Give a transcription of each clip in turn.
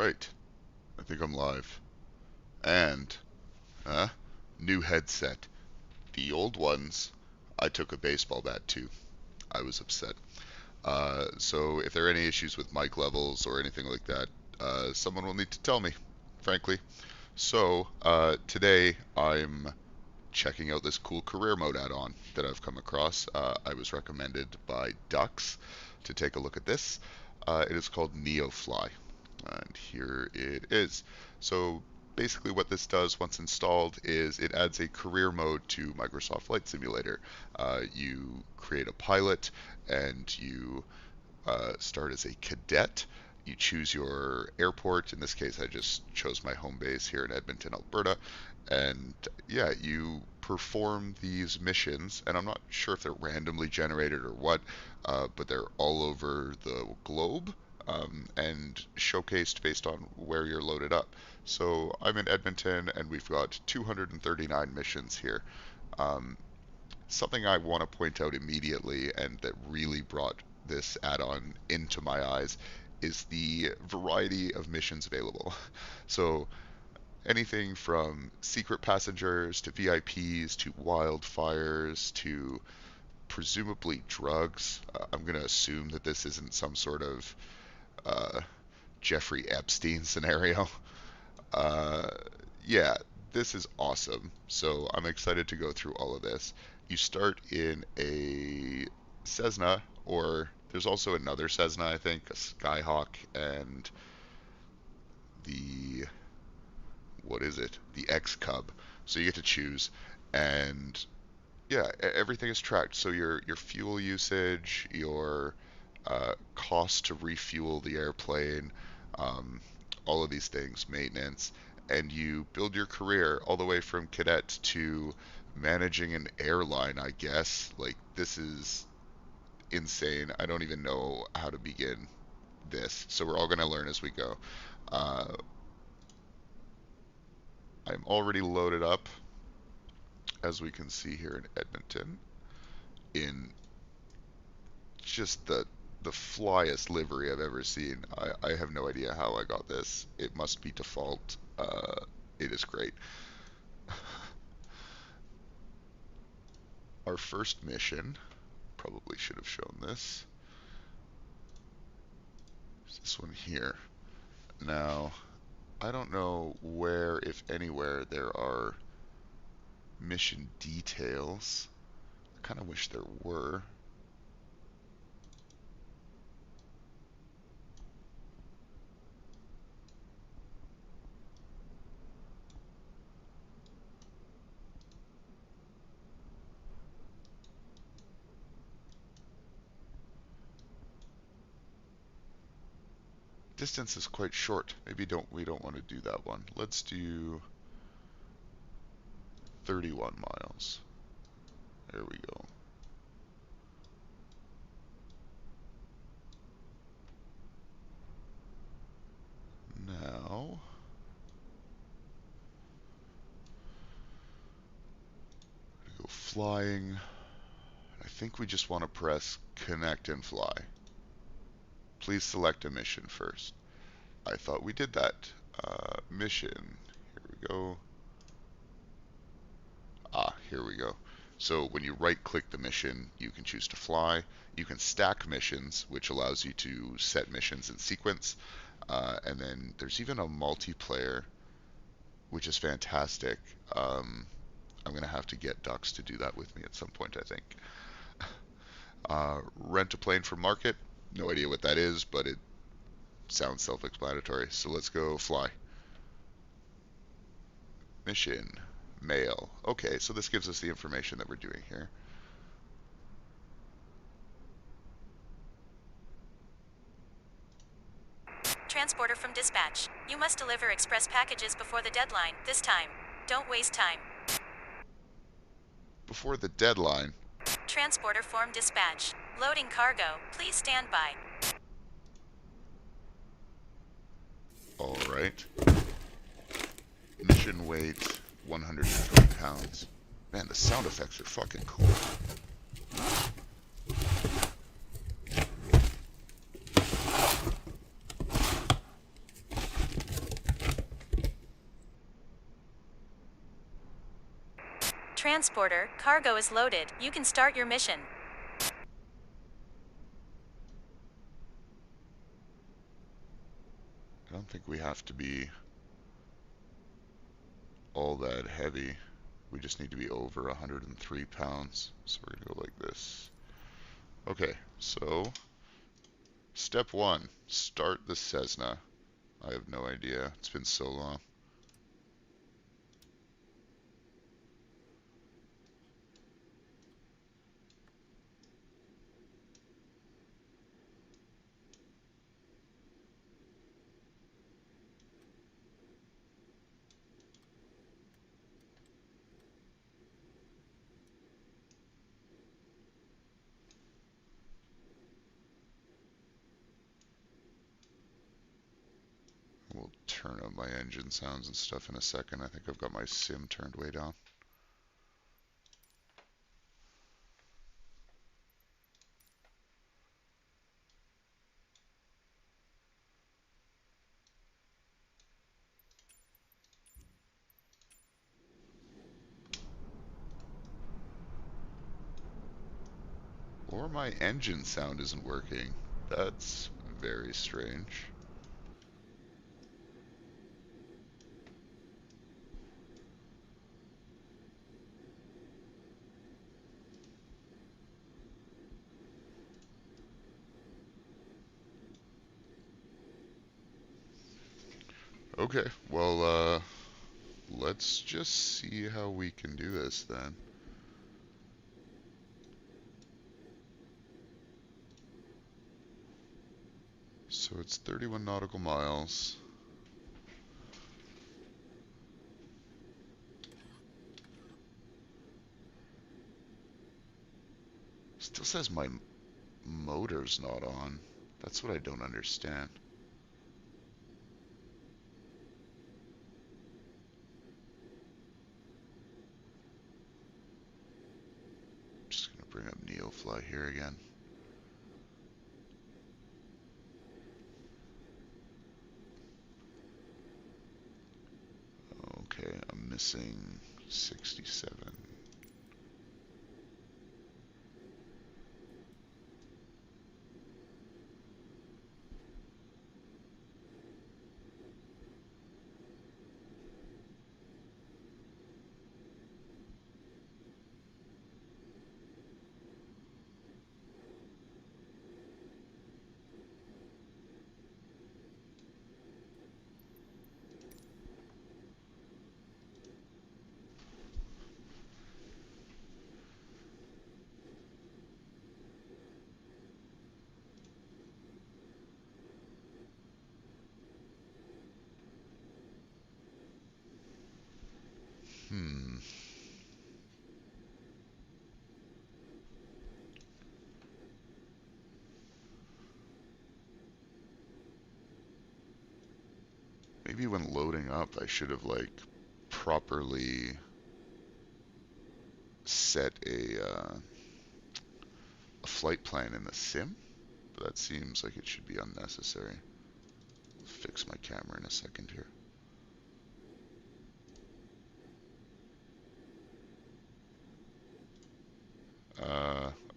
Alright, I think I'm live. And, new headset. The old ones, I took a baseball bat to. I was upset. So if there are any issues with mic levels or anything like that, someone will need to tell me, frankly. So, today I'm checking out this cool career mode add-on that I've come across. I was recommended by Dux to take a look at this. It is called NeoFly. And here it is. So basically what this does once installed is it adds a career mode to Microsoft Flight Simulator. You create a pilot and you start as a cadet. You choose your airport. In this case, I just chose my home base here in Edmonton, Alberta. And yeah, you perform these missions, and I'm not sure if they're randomly generated or what, but they're all over the globe and showcased based on where you're loaded up. So I'm in Edmonton, and we've got 239 missions here. Something I want to point out immediately, and that really brought this add-on into my eyes, is the variety of missions available. So anything from secret passengers to VIPs to wildfires to presumably drugs. I'm going to assume that this isn't some sort of Jeffrey Epstein scenario. Uh, yeah, this is awesome. So I'm excited to go through all of this. You start in a Cessna, or there's also another Cessna, I think, a Skyhawk, and the, what is it? The X-Cub. So you get to choose, and yeah, everything is tracked. So your fuel usage, your cost to refuel the airplane, all of these things, maintenance, and you build your career all the way from cadet to managing an airline, I guess. Like, this is insane. I don't even know how to begin this. So we're all going to learn as we go. I'm already loaded up, as we can see here in Edmonton, in just the flyest livery I've ever seen. I have no idea how I got this. It must be default. It is great. Our first mission, probably should have shown this. Is this one here. Now, I don't know where, if anywhere, there are mission details. I kind of wish there were. Distance is quite short. Maybe we don't want to do that one. Let's do 31 miles. There we go. Now, go flying. I think we just want to press connect and fly. Please select a mission first. I thought we did that. Mission. Here we go. Here we go. So when you right click the mission, you can choose to fly. You can stack missions, which allows you to set missions in sequence. And then there's even a multiplayer, which is fantastic. I'm going to have to get Dux to do that with me at some point, I think. Rent a plane for market. No idea what that is, but it sounds self-explanatory. So let's go fly. Mission. Mail. Okay, so this gives us the information that we're doing here. Transporter from dispatch. You must deliver express packages before the deadline. This time, don't waste time. Before the deadline. Transporter form dispatch. Loading cargo. Please stand by. All right. Mission weight 120 pounds. Man, the sound effects are fucking cool. Transporter, cargo is loaded. You can start your mission. I don't think we have to be all that heavy. We just need to be over 103 pounds. So we're gonna go like this. Okay, so step one, start the Cessna. I have no idea. It's been so long. We'll turn up my engine sounds and stuff in a second. I think I've got my sim turned way down. Or my engine sound isn't working. That's very strange. Okay, well, let's just see how we can do this then. So it's 31 nautical miles. Still says my motor's not on. That's what I don't understand. Just gonna bring up NeoFly here again. Okay, I'm missing 67. Hmm. Maybe when loading up, I should have like properly set a flight plan in the sim, but that seems like it should be unnecessary. I'll fix my camera in a second here.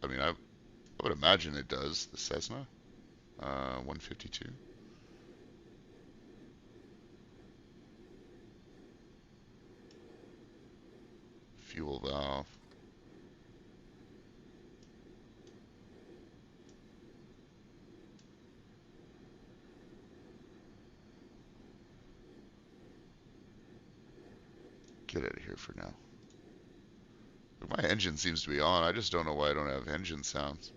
I mean, I would imagine it does, the Cessna. 152. Fuel valve. Get out of here for now. My engine seems to be on. I just don't know why I don't have engine sounds.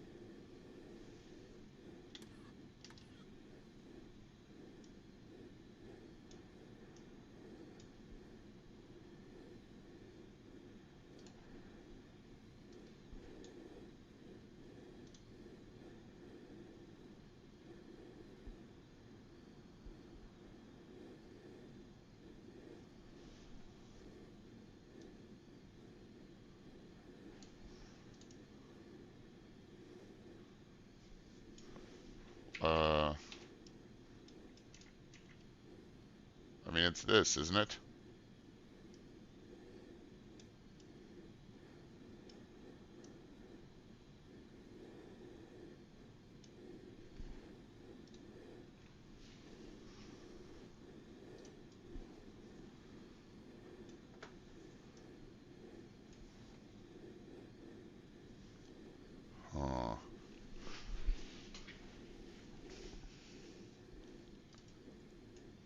Uh, I mean, it's this, isn't it?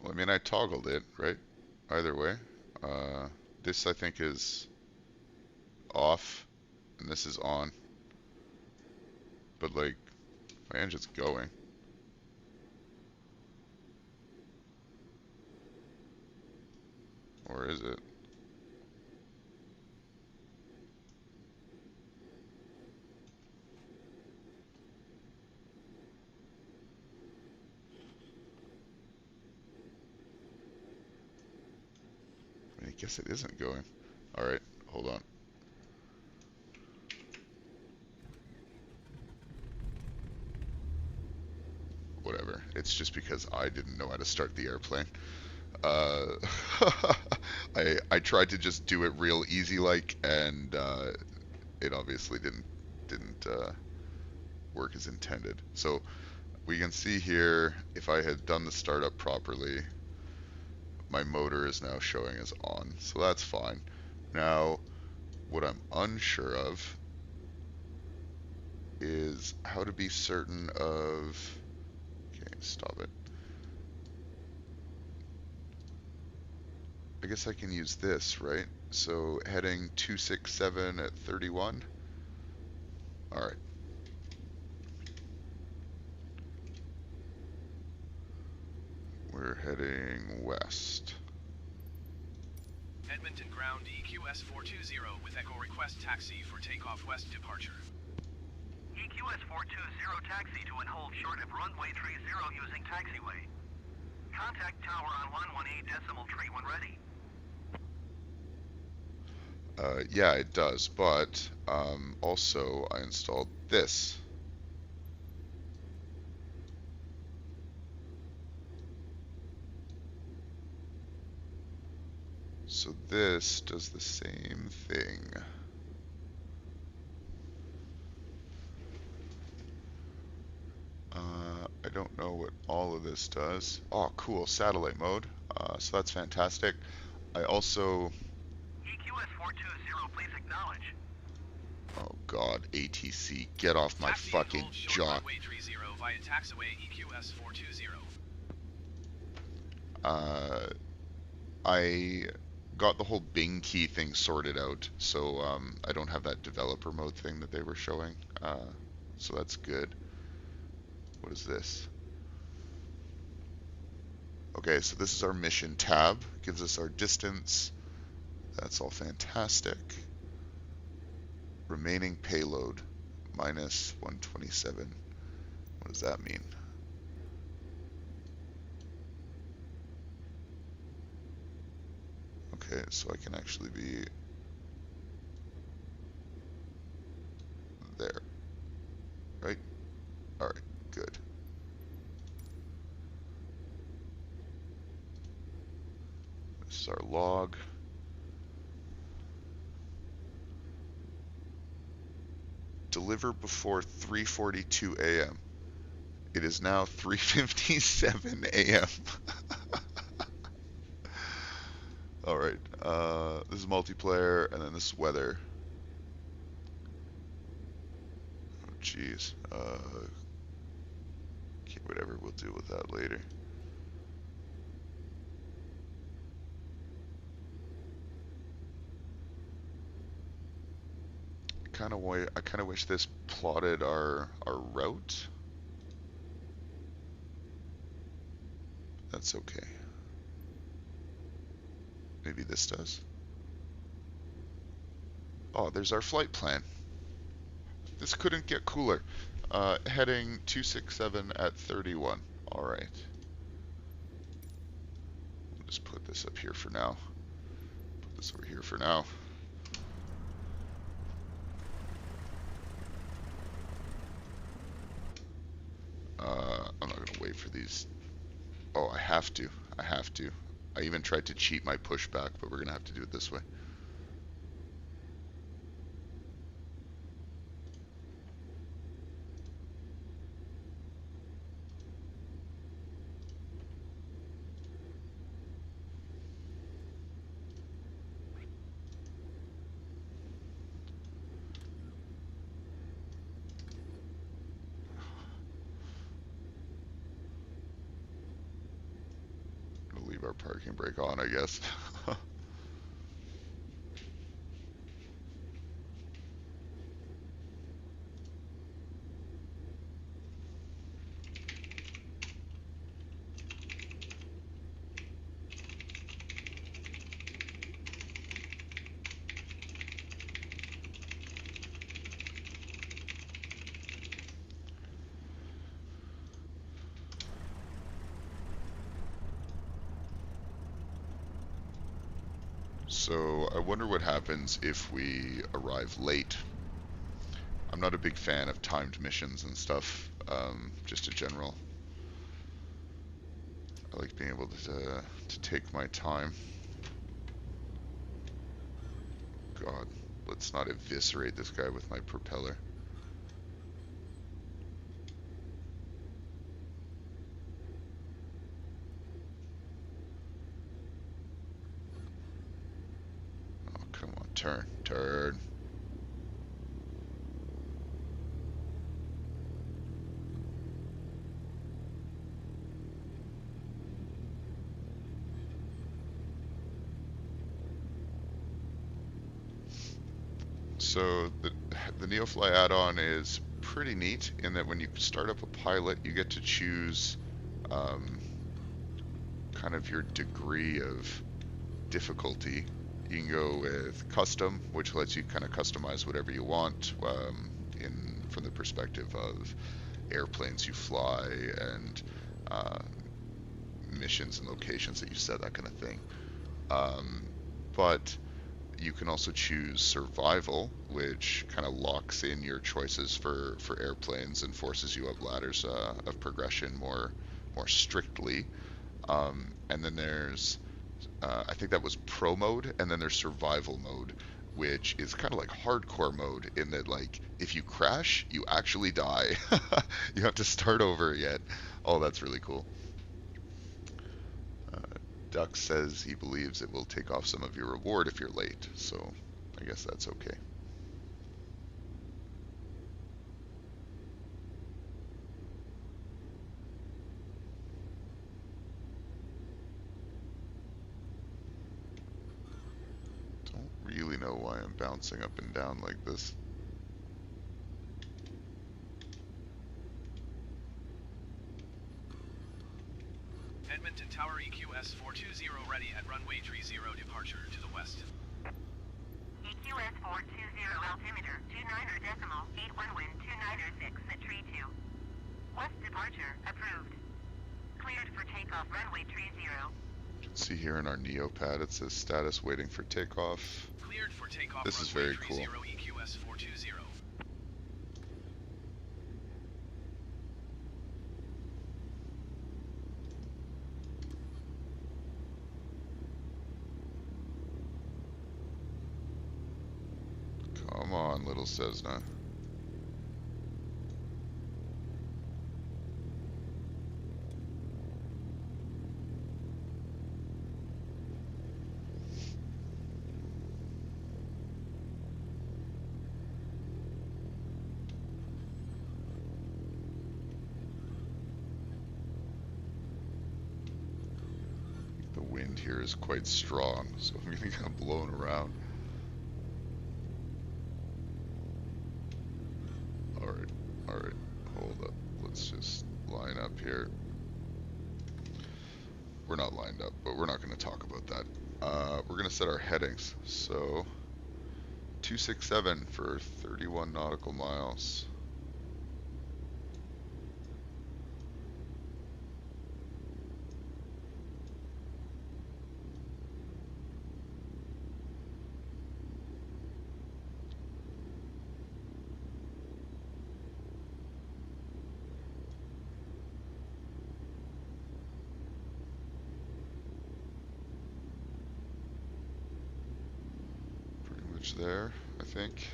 Well, I mean, I toggled it, right? Either way. Uh, this I think is off, and this is on. But like, my engine's going. Or is it? I mean, I guess it isn't going. Alright, hold on. Whatever. It's just because I didn't know how to start the airplane. Uh, I tried to just do it real easy like, and it obviously didn't work as intended. So we can see here, if I had done the startup properly, my motor is now showing as on, so that's fine. Now, what I'm unsure of is how to be certain of... Okay, stop it. I guess I can use this, right? So heading 267 at 31. Alright. We're heading west. Edmonton ground EQS 420 with Echo request taxi for takeoff west departure. EQS 420 taxi to and hold short of runway 30 using taxiway. Contact tower on 118.3 when ready. Yeah, it does, but also I installed this. So this does the same thing. I don't know what all of this does. Oh, cool, satellite mode. So that's fantastic. I also... EQS 420, please acknowledge. Oh god, ATC, get off my Taxi fucking hold short jock. runway 30 via taxiway EQS 420. I got the whole Bing key thing sorted out, so I don't have that developer mode thing that they were showing. So that's good. What is this? Okay, so this is our mission tab. Gives us our distance. That's all fantastic. Remaining payload, minus 127. What does that mean? Okay, so I can actually be there, right? Alright, good. This is our log. Deliver before 3:42 a.m. It is now 3:57 a.m. Alright, this is multiplayer, and then this is weather. Oh, jeez. Okay, whatever, we'll deal with that later. I kind of wish this plotted our route. That's okay. Maybe this does. Oh, there's our flight plan. This couldn't get cooler. Heading 267 at 31. Alright. We'll just put this up here for now. Put this over here for now. I'm not gonna wait for these. Oh, I have to. I have to. I even tried to cheat my pushback, but we're gonna have to do it this way. leave our parking brake on, I guess. So I wonder what happens if we arrive late. I'm not a big fan of timed missions and stuff, just in general. I like being able to take my time. God, let's not eviscerate this guy with my propeller. Oh, come on, turn, turn. So the NeoFly add-on is pretty neat in that when you start up a pilot, you get to choose kind of your degree of difficulty. You can go with custom, which lets you kind of customize whatever you want from the perspective of airplanes you fly and missions and locations that you set, that kind of thing. But you can also choose survival, which kind of locks in your choices for airplanes and forces you up ladders of progression more strictly. And then there's I think that was pro mode, and then there's survival mode, which is kind of like hardcore mode in that, like, if you crash, you actually die. You have to start over again. Oh, that's really cool. Duck says he believes it will take off some of your reward if you're late, so I guess that's okay. Don't really know why I'm bouncing up and down like this. Edmonton Tower EQS 420 ready at runway 30 departure to the west. EQS 420 altimeter 29.81 wind 296 at tree 2. West departure approved. Cleared for takeoff runway 30. You can see here in our NeoPad it says status waiting for takeoff. Cleared for takeoff. This is very cool. EQS 420. Come on, little Cessna. The wind here is quite strong, so I'm getting kind of blown around. Alright, hold up. Let's just line up here. We're not lined up, but we're not going to talk about that. We're going to set our headings. So, 267 for 31 nautical miles. There, I think.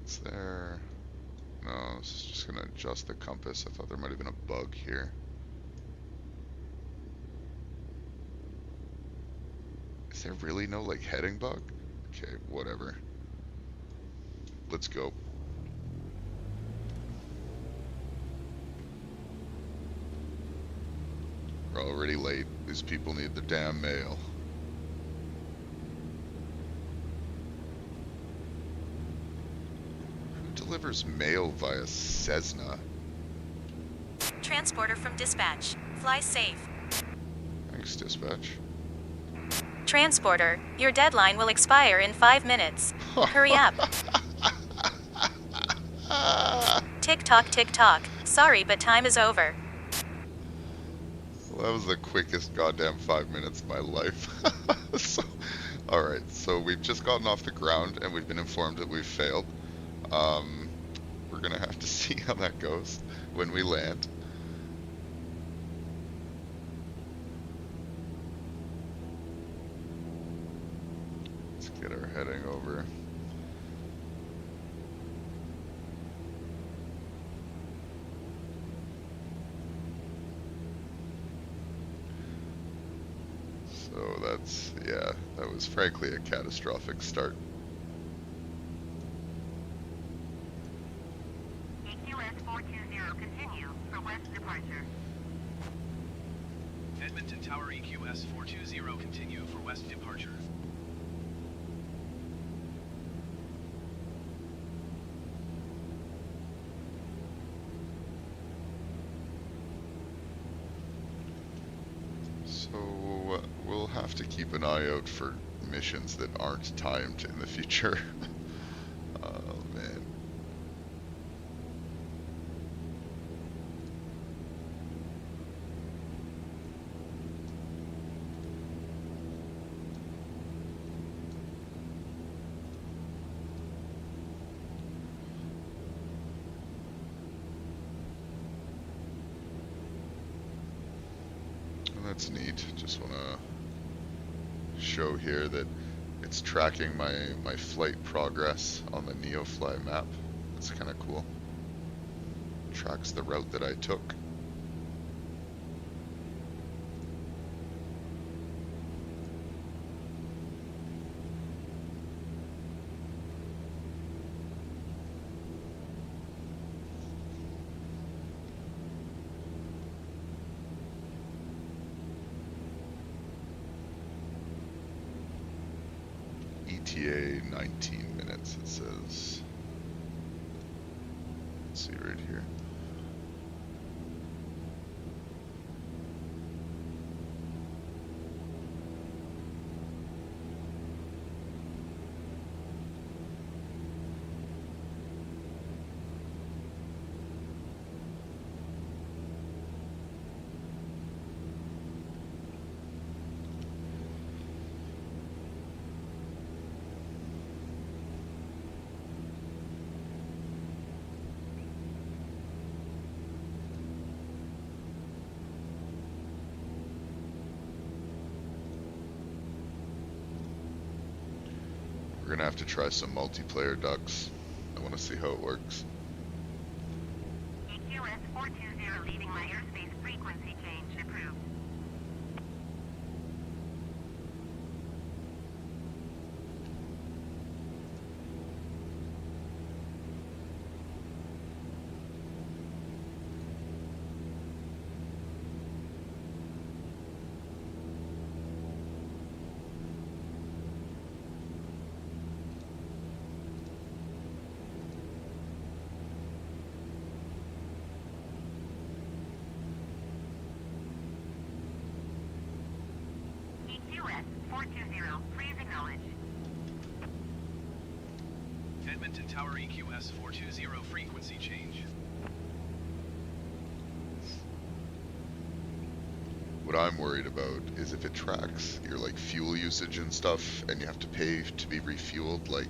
It's there. No, this is just gonna adjust the compass. I thought there might have been a bug here. Is there really no, like, heading bug? Okay, whatever. let's go. We're already late. These people need their damn mail. Who delivers mail via Cessna? Transporter from dispatch. Fly safe. Thanks, dispatch. Transporter, your deadline will expire in 5 minutes. Hurry up. Tick tock, tick tock. Sorry, but time is over. Well, that was the quickest goddamn 5 minutes of my life. Alright, so we've just gotten off the ground and we've been informed that we've failed. We're gonna have to see how that goes when we land. Let's get our heading over. So that's, yeah, that was frankly a catastrophic start. EQS 420, continue for west departure. Edmonton Tower EQS 420, continue for west departure. So we'll have to keep an eye out for missions that aren't timed in the future. Oh man. That's neat. Just want to show here that it's tracking my flight progress on the NeoFly map. That's kind of cool. Tracks the route that I took. ETA 19 minutes, it says. Let's see right here. We're gonna have to try some multiplayer ducks. I want to see how it works. EQS 420, leaving my airspace frequency change approved. EQS 420, please acknowledge. Edmonton Tower EQS 420, frequency change. What I'm worried about is if it tracks your like fuel usage and stuff and you have to pay to be refueled, like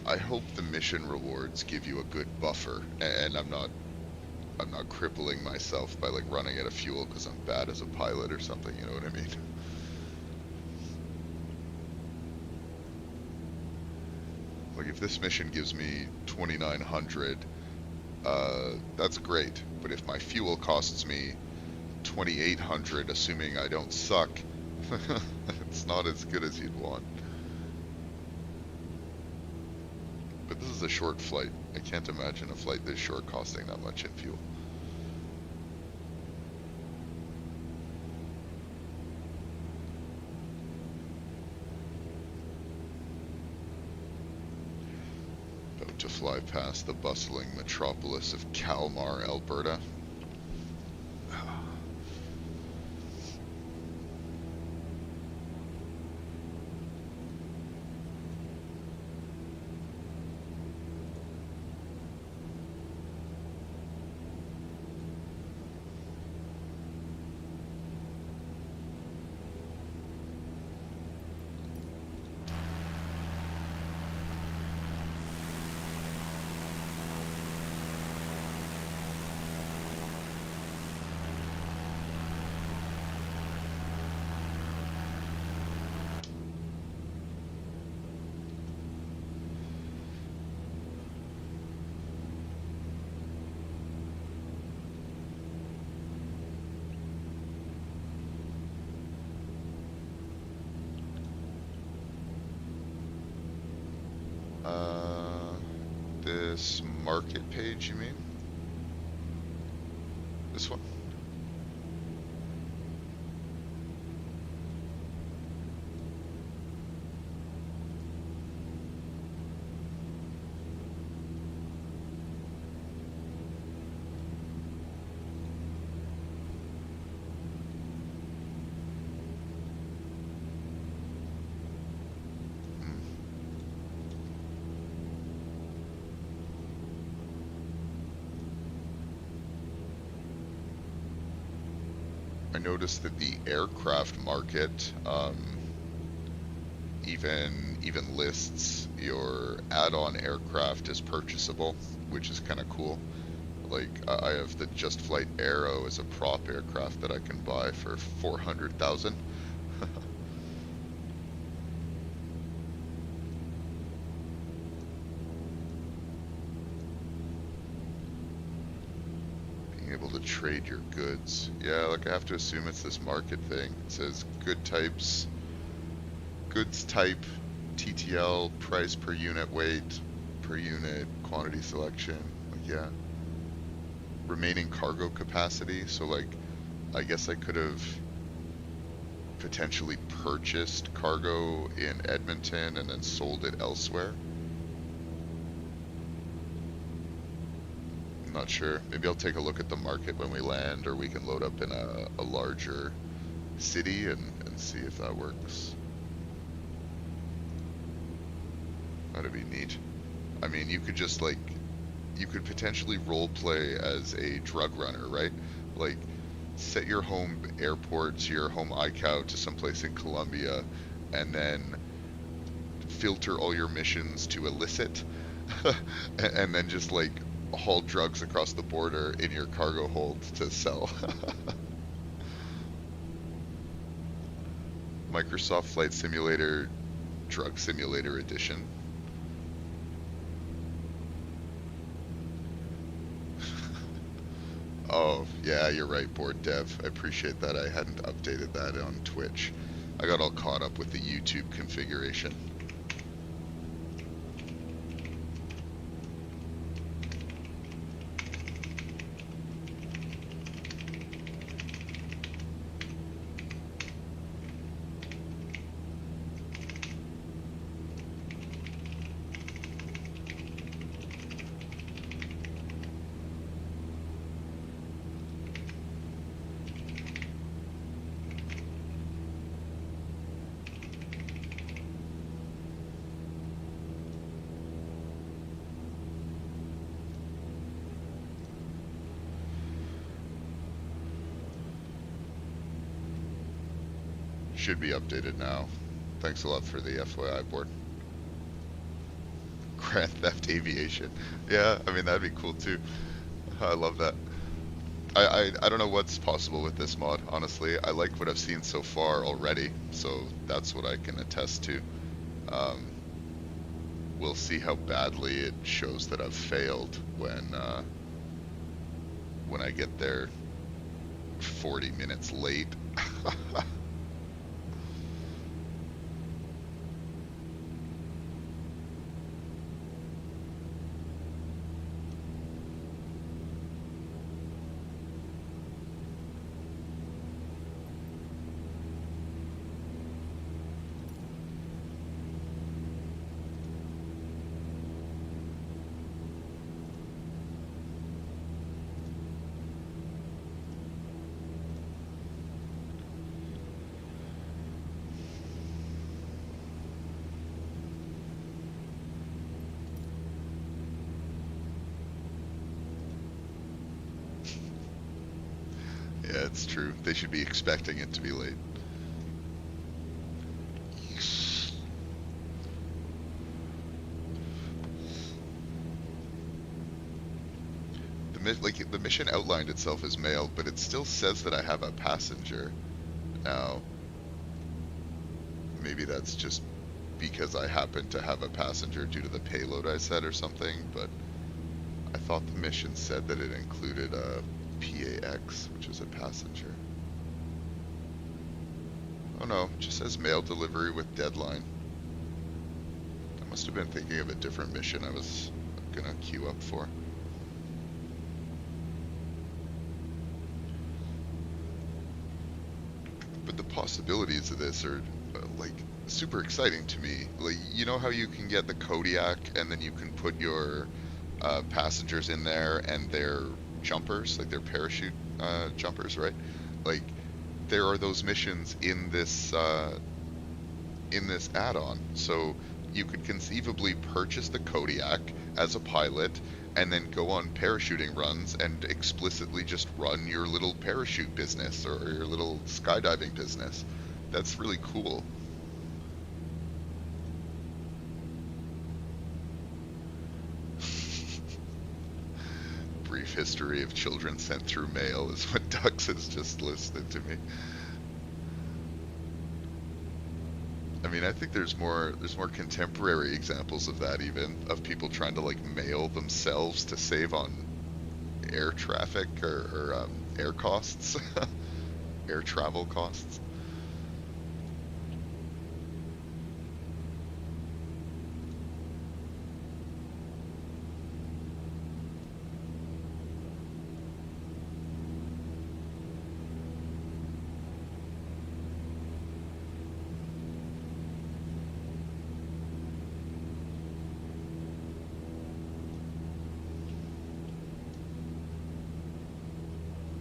I hope the mission rewards give you a good buffer and I'm not crippling myself by like running out of fuel because I'm bad as a pilot or something, you know what I mean? Like if this mission gives me 2,900, that's great, but if my fuel costs me 2,800, assuming I don't suck, it's not as good as you'd want. But this is a short flight. I can't imagine a flight this short costing that much in fuel. About to fly past the bustling metropolis of Kalmar, Alberta. This market page, you mean? This one? I noticed that the aircraft market even lists your add-on aircraft as purchasable, which is kind of cool. Like I have the Just Flight Arrow as a prop aircraft that I can buy for 400,000. Able to trade your goods. Yeah, like I have to assume it's this market thing. It says good types, goods type, TTL, price per unit, weight per unit, quantity selection. Like, yeah. Remaining cargo capacity. So like, I guess I could have potentially purchased cargo in Edmonton and then sold it elsewhere. Not sure. Maybe I'll take a look at the market when we land, or we can load up in a larger city and see if that works. That'd be neat. I mean, you could just like, you could potentially role play as a drug runner, right? Like, set your home airport to your home ICAO to someplace in Colombia, and then filter all your missions to illicit, and then just like haul drugs across the border in your cargo hold to sell. Microsoft Flight Simulator Drug Simulator Edition. Oh, yeah, you're right, Board Dev. I appreciate that. I hadn't updated that on Twitch. I got all caught up with the YouTube configuration. Should be updated now. Thanks a lot for the FYI, Board. Grand Theft Aviation. Yeah, I mean, that'd be cool too. I love that. I don't know what's possible with this mod, honestly. I like what I've seen so far already, so that's what I can attest to. We'll see how badly it shows that I've failed when I get there 40 minutes late. it's true. They should be expecting it to be late. The mission outlined itself as mailed, but it still says that I have a passenger. Now, maybe that's just because I happen to have a passenger due to the payload I set or something, but I thought the mission said that it included a PAX, which is a passenger. Oh no, it just says mail delivery with deadline. I must have been thinking of a different mission I was gonna queue up for. But the possibilities of this are like super exciting to me. Like, you know how you can get the Kodiak and then you can put your passengers in there and their jumpers, like their parachute jumpers, right? Like, there are those missions in this add-on. So you could conceivably purchase the Kodiak as a pilot and then go on parachuting runs and explicitly just run your little parachute business or your little skydiving business. That's really cool. Brief history of children sent through mail is what Dux has just listed to me. I mean, I think there's more contemporary examples of that, even of people trying to like mail themselves to save on air traffic or air costs, air travel costs.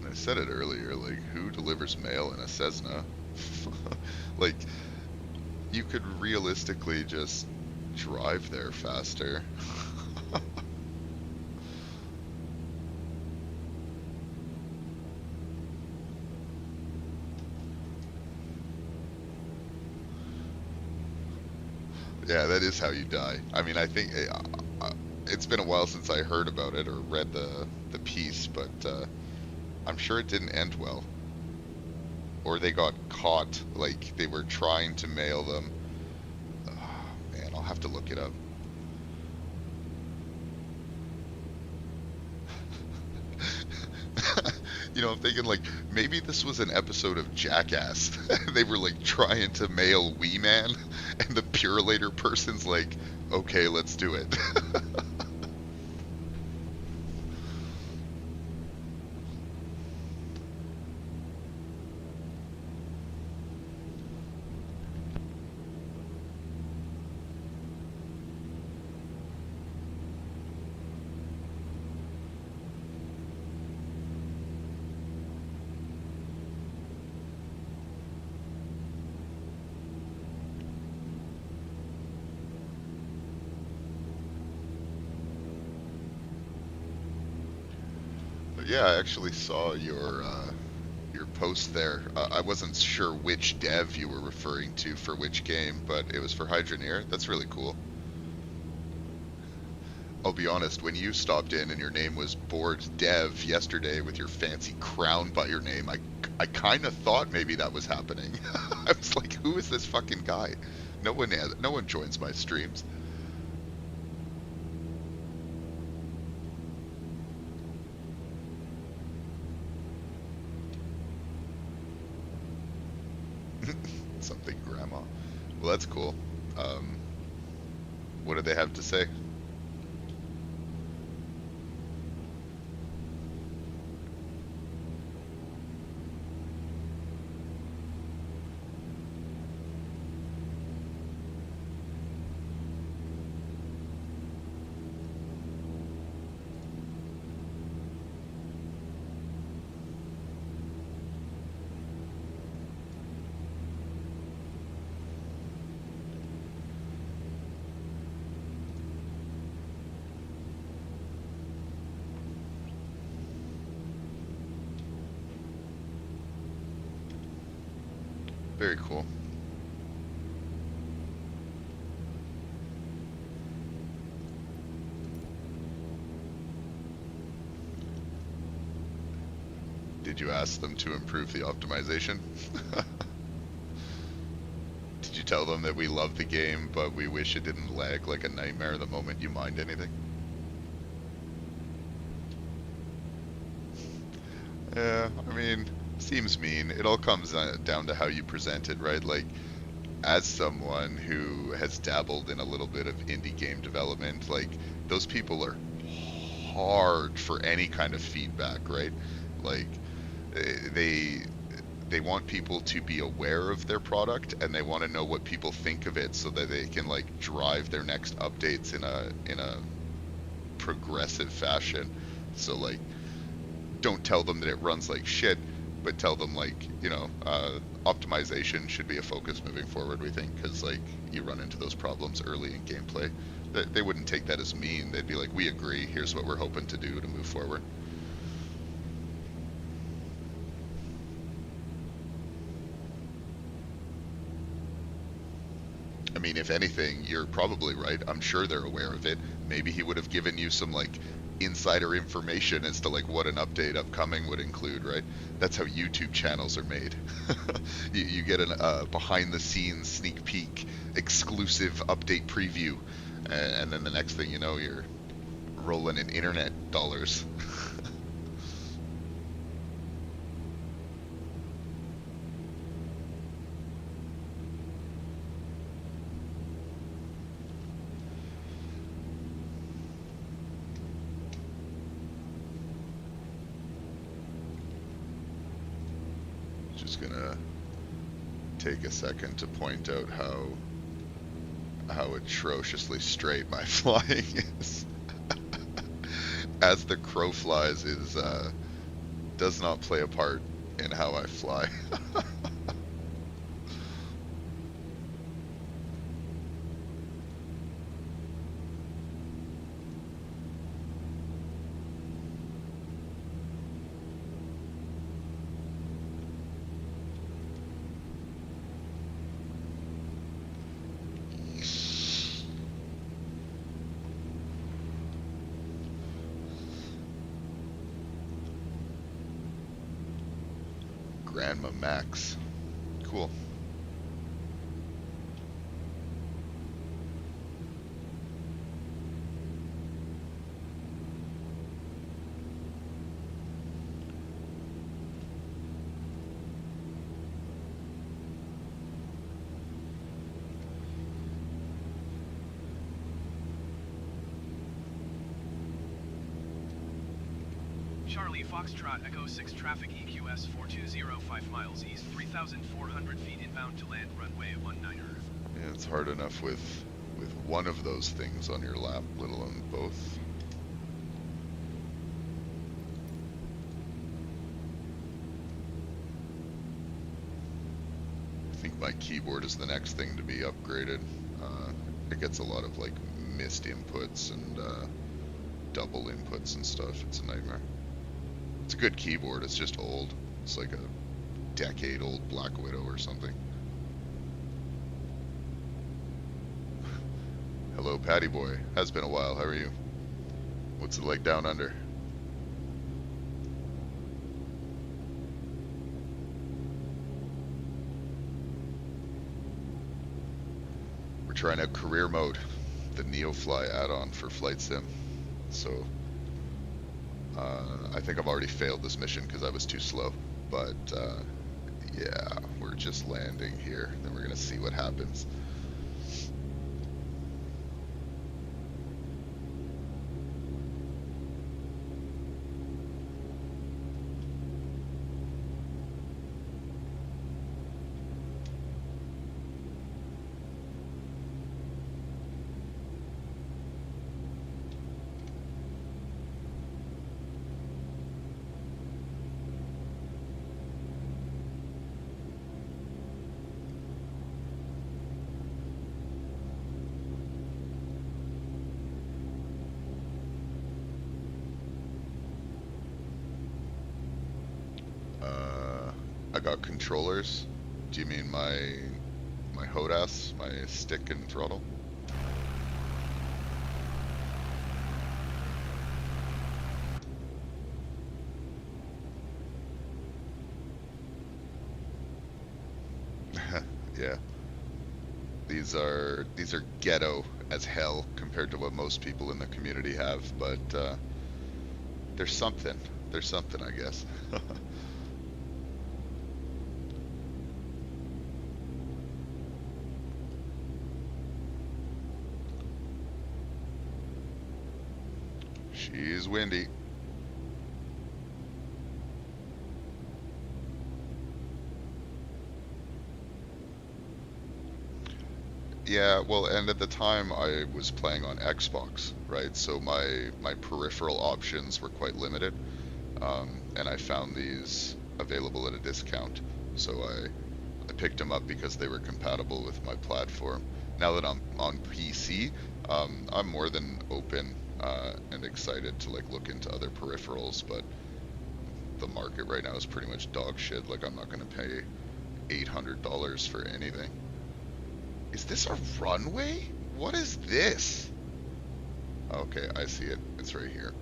I said it earlier, like, who delivers mail in a Cessna? Like, you could realistically just drive there faster. Yeah, that is how you die. I mean, I think it's been a while since I heard about it or read the piece, but I'm sure it didn't end well. Or they got caught, like they were trying to mail them. Oh, man, I'll have to look it up. You know, I'm thinking like maybe this was an episode of Jackass. They were like trying to mail Wee Man, and the Purelator person's like, okay, let's do it. Yeah, I actually saw your post there. I wasn't sure which dev you were referring to for which game, but it was for Hydroneer. That's really cool. I'll be honest, when you stopped in and your name was Board Dev yesterday with your fancy crown by your name, I kind of thought maybe that was happening. I was like, who is this fucking guy? No one joins my streams. Something grandma. Well, that's cool. What do they have to say? very cool. Did you ask them to improve the optimization? Did you tell them that we love the game, but we wish it didn't lag like a nightmare the moment you mined anything? Yeah, I mean, seems mean. It all comes down to how you present it, right? Like, as someone who has dabbled in a little bit of indie game development, like, those people are hard for any kind of feedback, right? Like, they want people to be aware of their product, and they want to know what people think of it so that they can like drive their next updates in a progressive fashion. So like, don't tell them that it runs like shit, but tell them like, you know, optimization should be a focus moving forward, we think, because like you run into those problems early in gameplay. They wouldn't take that as mean. They'd be like, we agree, here's what we're hoping to do to move forward. I mean, if anything, you're probably right. I'm sure they're aware of it. Maybe he would have given you some like insider information as to like what an update upcoming would include, right? That's how YouTube channels are made. You get a behind the scenes sneak peek, exclusive update preview, and then the next thing you know, you're rolling in internet dollars. Just gonna take a second to point out how atrociously straight my flying is. As the crow flies does not play a part in how I fly. Grandma Max. Cool. Charlie Foxtrot Echo 6 traffic EQS 4205 5 miles east, 3,400 feet inbound to land runway 19er. Yeah, it's hard enough with one of those things on your lap, let alone both. I think my keyboard is the next thing to be upgraded. It gets a lot of like missed inputs and double inputs and stuff. It's a nightmare. It's a good keyboard, it's just old. It's like a decade-old Black Widow or something. Hello, Patty Boy. Has been a while. How are you? What's it like down under? We're trying out career mode, the NeoFly add-on for Flight Sim. So I think I've already failed this mission because I was too slow. But yeah, we're just landing here. Then we're gonna see what happens. I got controllers. Do you mean my HOTAS, my stick and throttle? Yeah. These are ghetto as hell compared to what most people in the community have, but there's something. There's something, I guess. She's windy. Yeah, well, and at the time I was playing on Xbox, right? So my peripheral options were quite limited, and I found these available at a discount. So I picked them up because they were compatible with my platform. Now that I'm on PC, I'm more than open and excited to like look into other peripherals, but the market right now is pretty much dog shit. Like, I'm not going to pay $800 for anything. Is this a runway? What is this? Okay, I see it. It's right here.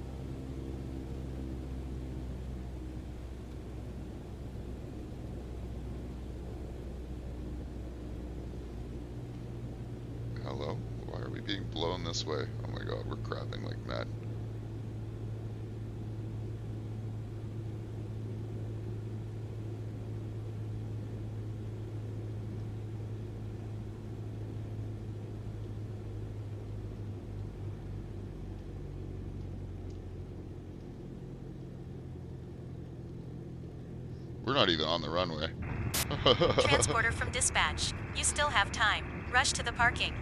Hello? Why are we being blown this way? Oh my god, we're crapping like mad. We're not even on the runway. Transporter from dispatch. You still have time. Rush to the parking.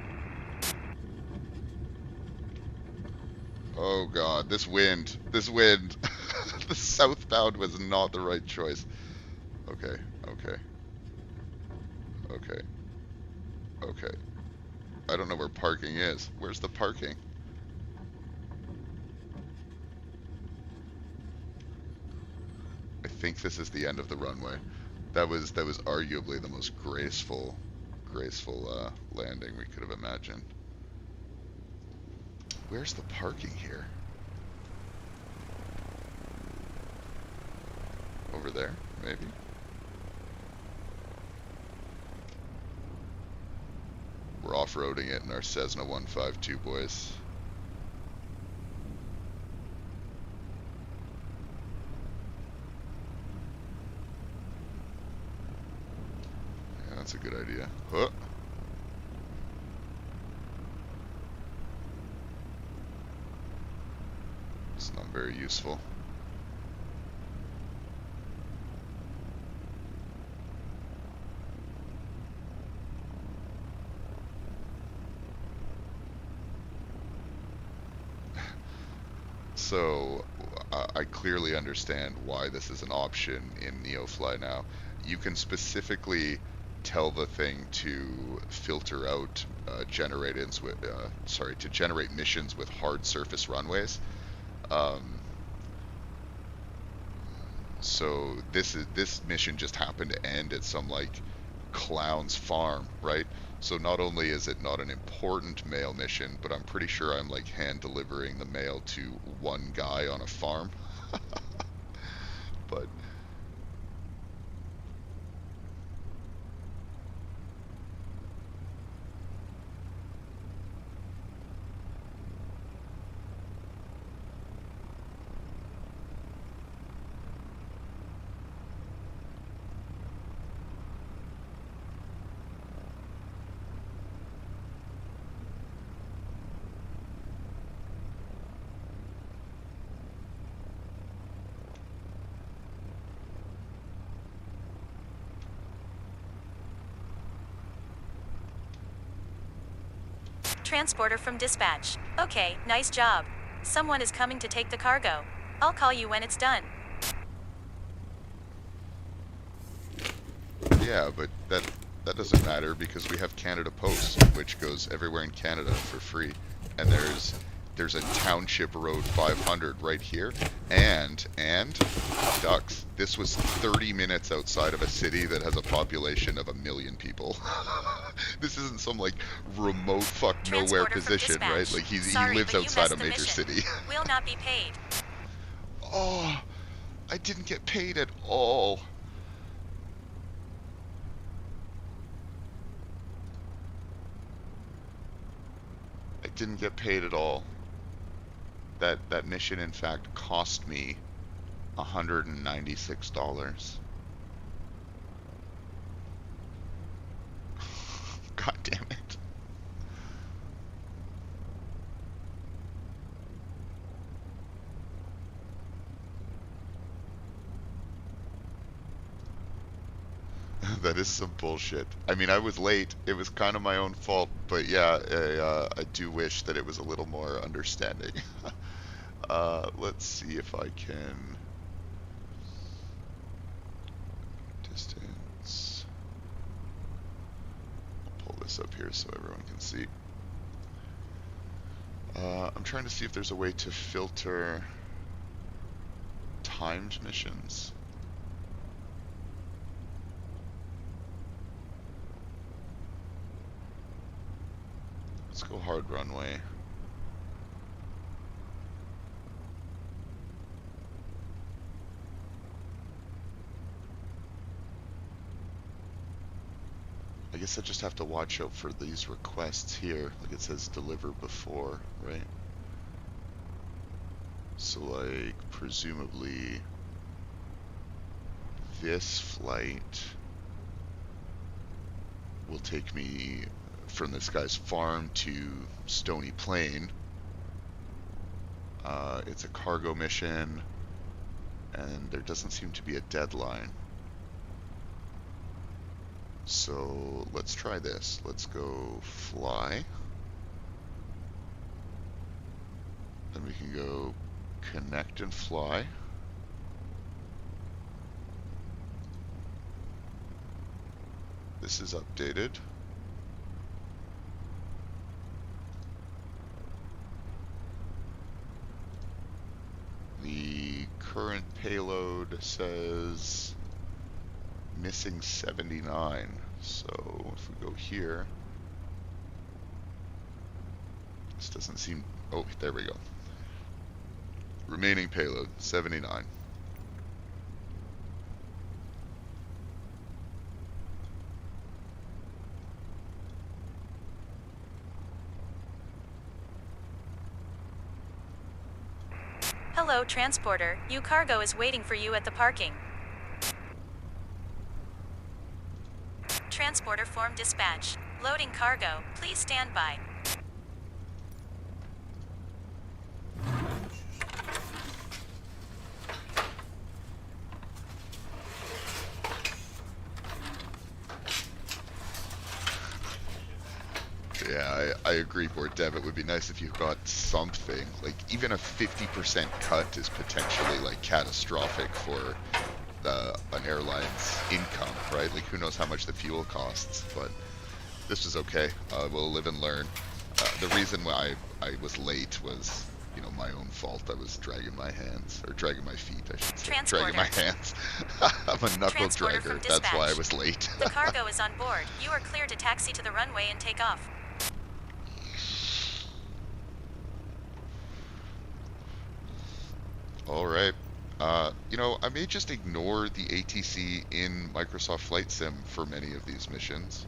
Oh god, this wind. This wind. The southbound was not the right choice. Okay, okay. Okay. Okay. I don't know where parking is. Where's the parking? I think this is the end of the runway. That was arguably the most graceful landing we could have imagined. Where's the parking here? Over there, maybe? We're off-roading it in our Cessna 152, boys. Yeah, that's a good idea. Huh. It's not very useful. So, I clearly understand why this is an option in NeoFly now. You can specifically tell the thing to filter out to generate missions with hard surface runways. So this mission just happened to end at some like clown's farm, right? So not only is it not an important mail mission, but I'm pretty sure I'm like hand delivering the mail to one guy on a farm. But Transporter from dispatch. Okay, nice job. Someone is coming to take the cargo. I'll call you when it's done. yeah, but that doesn't matter because we have Canada Post, which goes everywhere in Canada for free, and there's there's a Township Road 500 right here, and ducks. This was 30 minutes outside of a city that has a population of 1 million people. This isn't some like remote fuck nowhere Transporter from position, right? dispatch. Like he Sorry, lives but you outside missed a the major mission. city. Will not be paid. Oh, I didn't get paid at all. I didn't get paid at all. That mission, in fact, cost me $196. God damn it. That is some bullshit. I mean, I was late. It was kind of my own fault, but yeah, I do wish that it was a little more understanding. Let's see if I can... Distance... I'll pull this up here so everyone can see. I'm trying to see if there's a way to filter timed missions. Let's go hard runway. I guess I just have to watch out for these requests here. Like it says deliver before, right? So like presumably this flight will take me from this guy's farm to Stony Plain. It's a cargo mission, and there doesn't seem to be a deadline. So let's try this. Let's go fly. Then we can go connect and fly. This is updated. The current payload says missing 79. So if we go here, this doesn't seem, oh, there we go. Remaining payload, 79. Hello, transporter. Your cargo is waiting for you at the parking. Transporter form dispatch. Loading cargo. Please stand by. Yeah, I agree, Board Dev. It would be nice if you got something. Like, even a 50% cut is potentially, like, catastrophic for an airline's income, right? Like, who knows how much the fuel costs, but this is okay. We'll live and learn. The reason why I was late was, you know, my own fault. I was dragging my hands, or dragging my feet, I should say. Dragging my hands. I'm a knuckle dragger. That's why I was late. The cargo is on board. You are clear to taxi to the runway and take off. All right. You know, I may just ignore the ATC in Microsoft Flight Sim for many of these missions.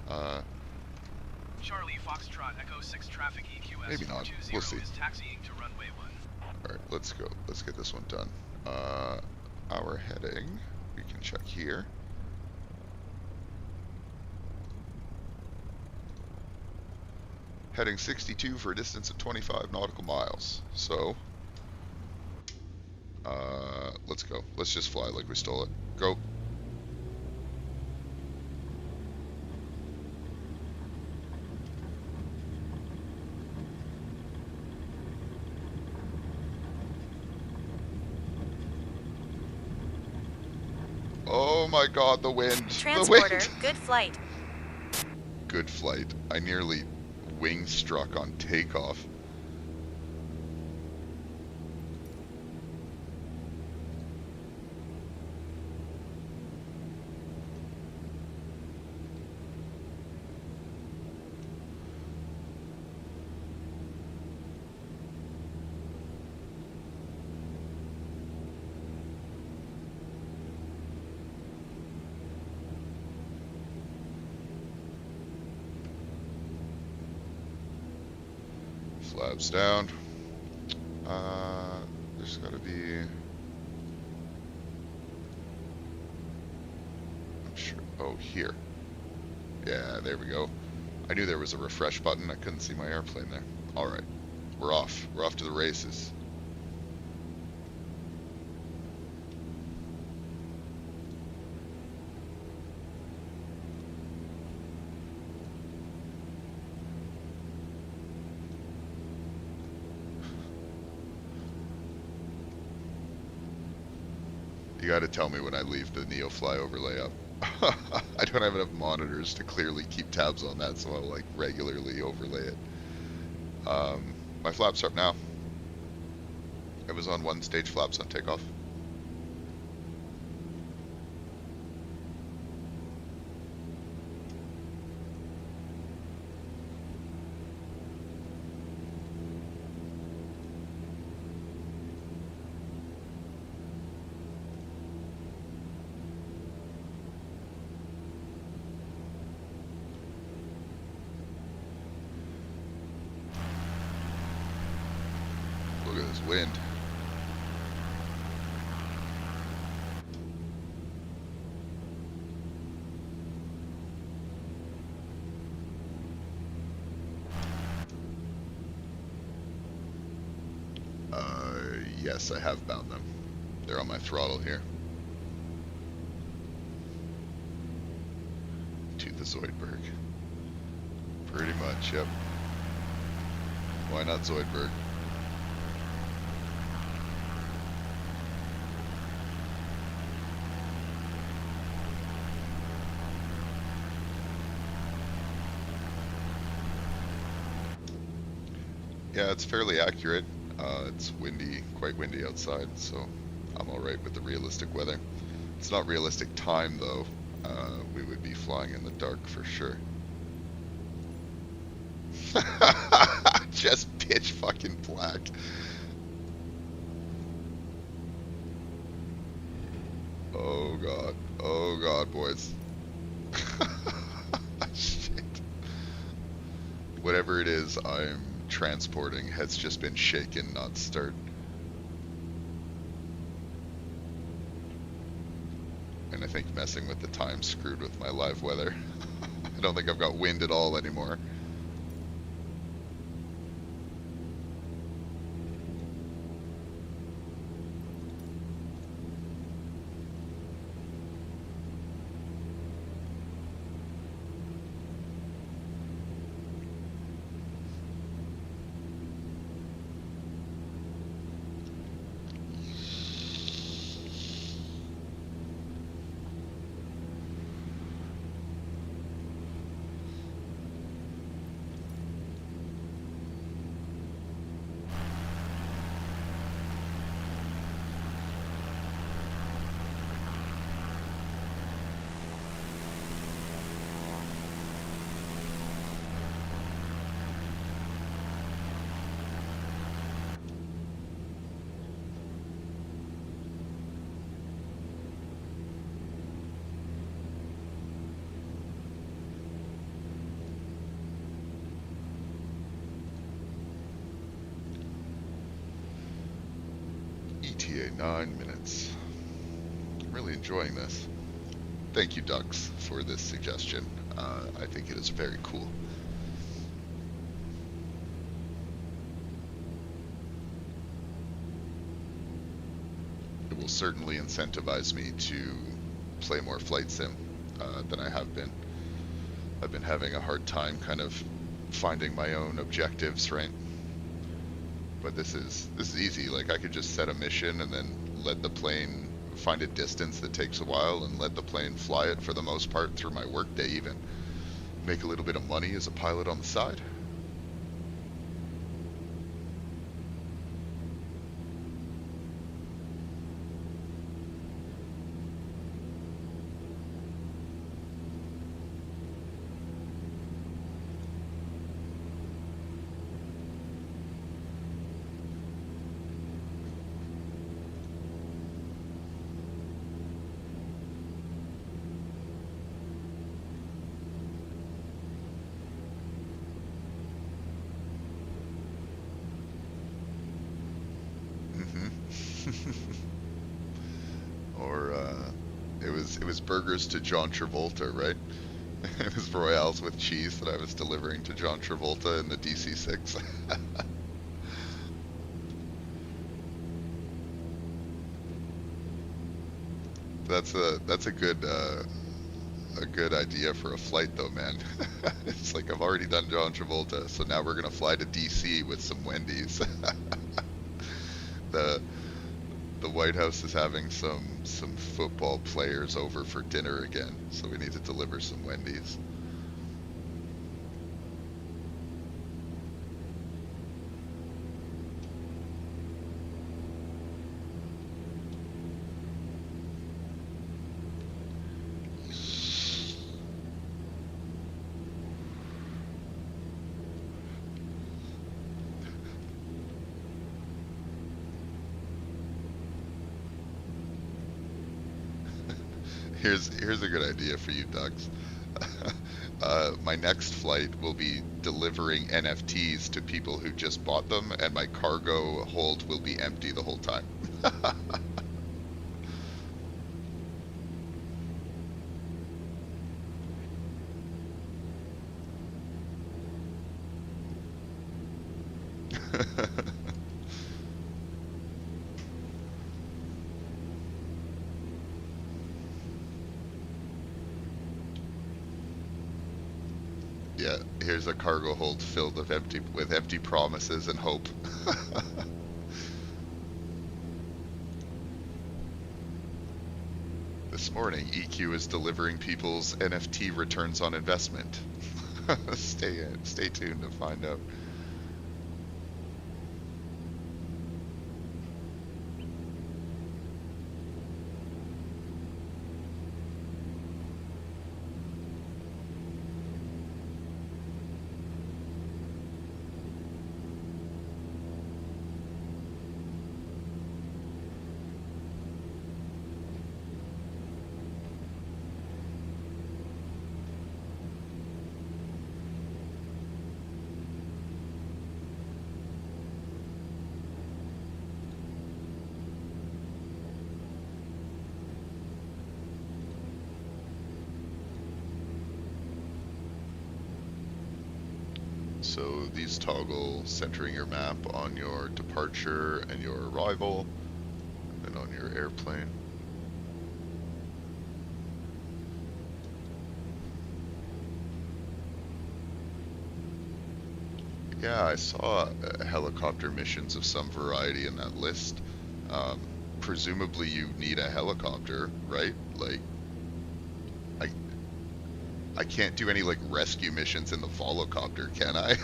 Charlie Foxtrot Echo 6 traffic EQS Maybe not. 420 We'll see. is taxiing to runway 1. All right, let's go. Let's get this one done. Our heading, we can check here. Heading 62 for a distance of 25 nautical miles. So, let's go. Let's just fly like we stole it. Go. Oh my god, the wind. Transporter, The wind. good flight. Good flight. I nearly wing struck on takeoff. flaps down. There's gotta be... I'm sure... Oh, here. Yeah, there we go. I knew there was a refresh button. I couldn't see my airplane there. Alright. We're off. We're off to the races. You gotta tell me when I leave the NeoFly overlay up. I don't have enough monitors to clearly keep tabs on that, so I'll like regularly overlay it. My flaps are up now. I was on 1 stage flaps on takeoff. Look at this wind. Yes, I have bound them. They're on my throttle here. To the Zoidberg. Pretty much, yep. Why not Zoidberg? Yeah, it's fairly accurate. It's windy, quite windy outside, so I'm alright with the realistic weather. It's not realistic time though. We would be flying in the dark for sure. Just pitch fucking black. Oh god, boys. Shit. Whatever it is I'm transporting has just been shaken, not stirred. And I think messing with the time screwed with my live weather. I don't think I've got wind at all anymore. ETA 9 minutes. I'm really enjoying this. Thank you, Ducks, for this suggestion. I think it is very cool. It will certainly incentivize me to play more flight sim than I have been. I've been having a hard time kind of finding my own objectives, right? But this is easy. Like, I could just set a mission and then let the plane find a distance that takes a while and let the plane fly it for the most part through my workday even. Make a little bit of money as a pilot on the side. Or it was burgers to John Travolta, right? It was Royales with cheese that I was delivering to John Travolta in the DC-6. That's a good idea for a flight though, man. It's like I've already done John Travolta, so now we're gonna fly to DC with some Wendy's. the the White House is having some football players over for dinner again, so we need to deliver some Wendy's. Here's a good idea for you, Ducks. My next flight will be delivering NFTs to people who just bought them, and my cargo hold will be empty the whole time. Yeah, here's a cargo hold filled with empty promises and hope. This morning, EQ is delivering people's NFT returns on investment. Stay tuned to find out. So these toggle centering your map on your departure and your arrival, and on your airplane. Yeah, I saw helicopter missions of some variety in that list. Presumably you need a helicopter, right? Like, I can't do any like rescue missions in the volocopter, can I?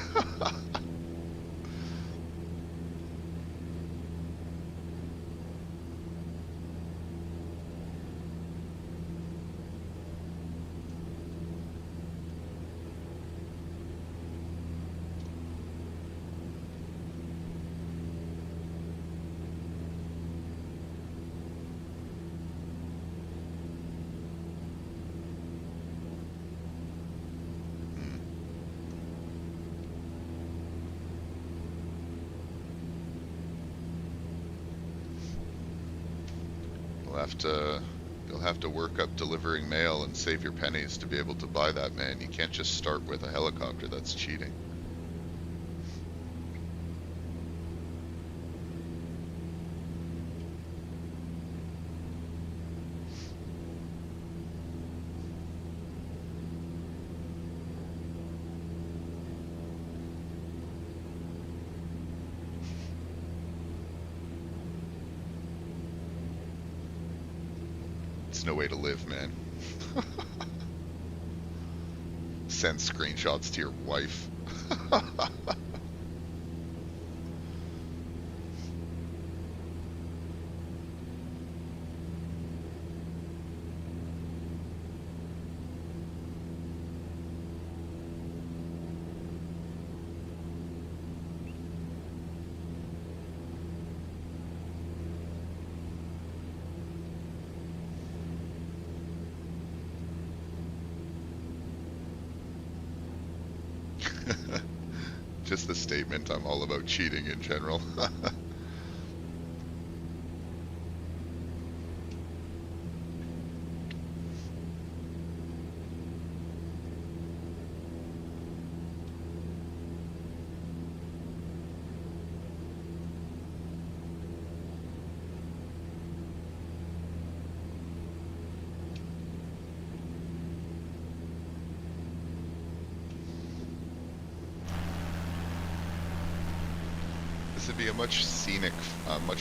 You'll have to work up delivering mail and save your pennies to be able to buy that, man. You can't just start with a helicopter. That's cheating. It's no way to live, man. Send screenshots to your wife. Just the statement, I'm all about cheating in general. This would be a much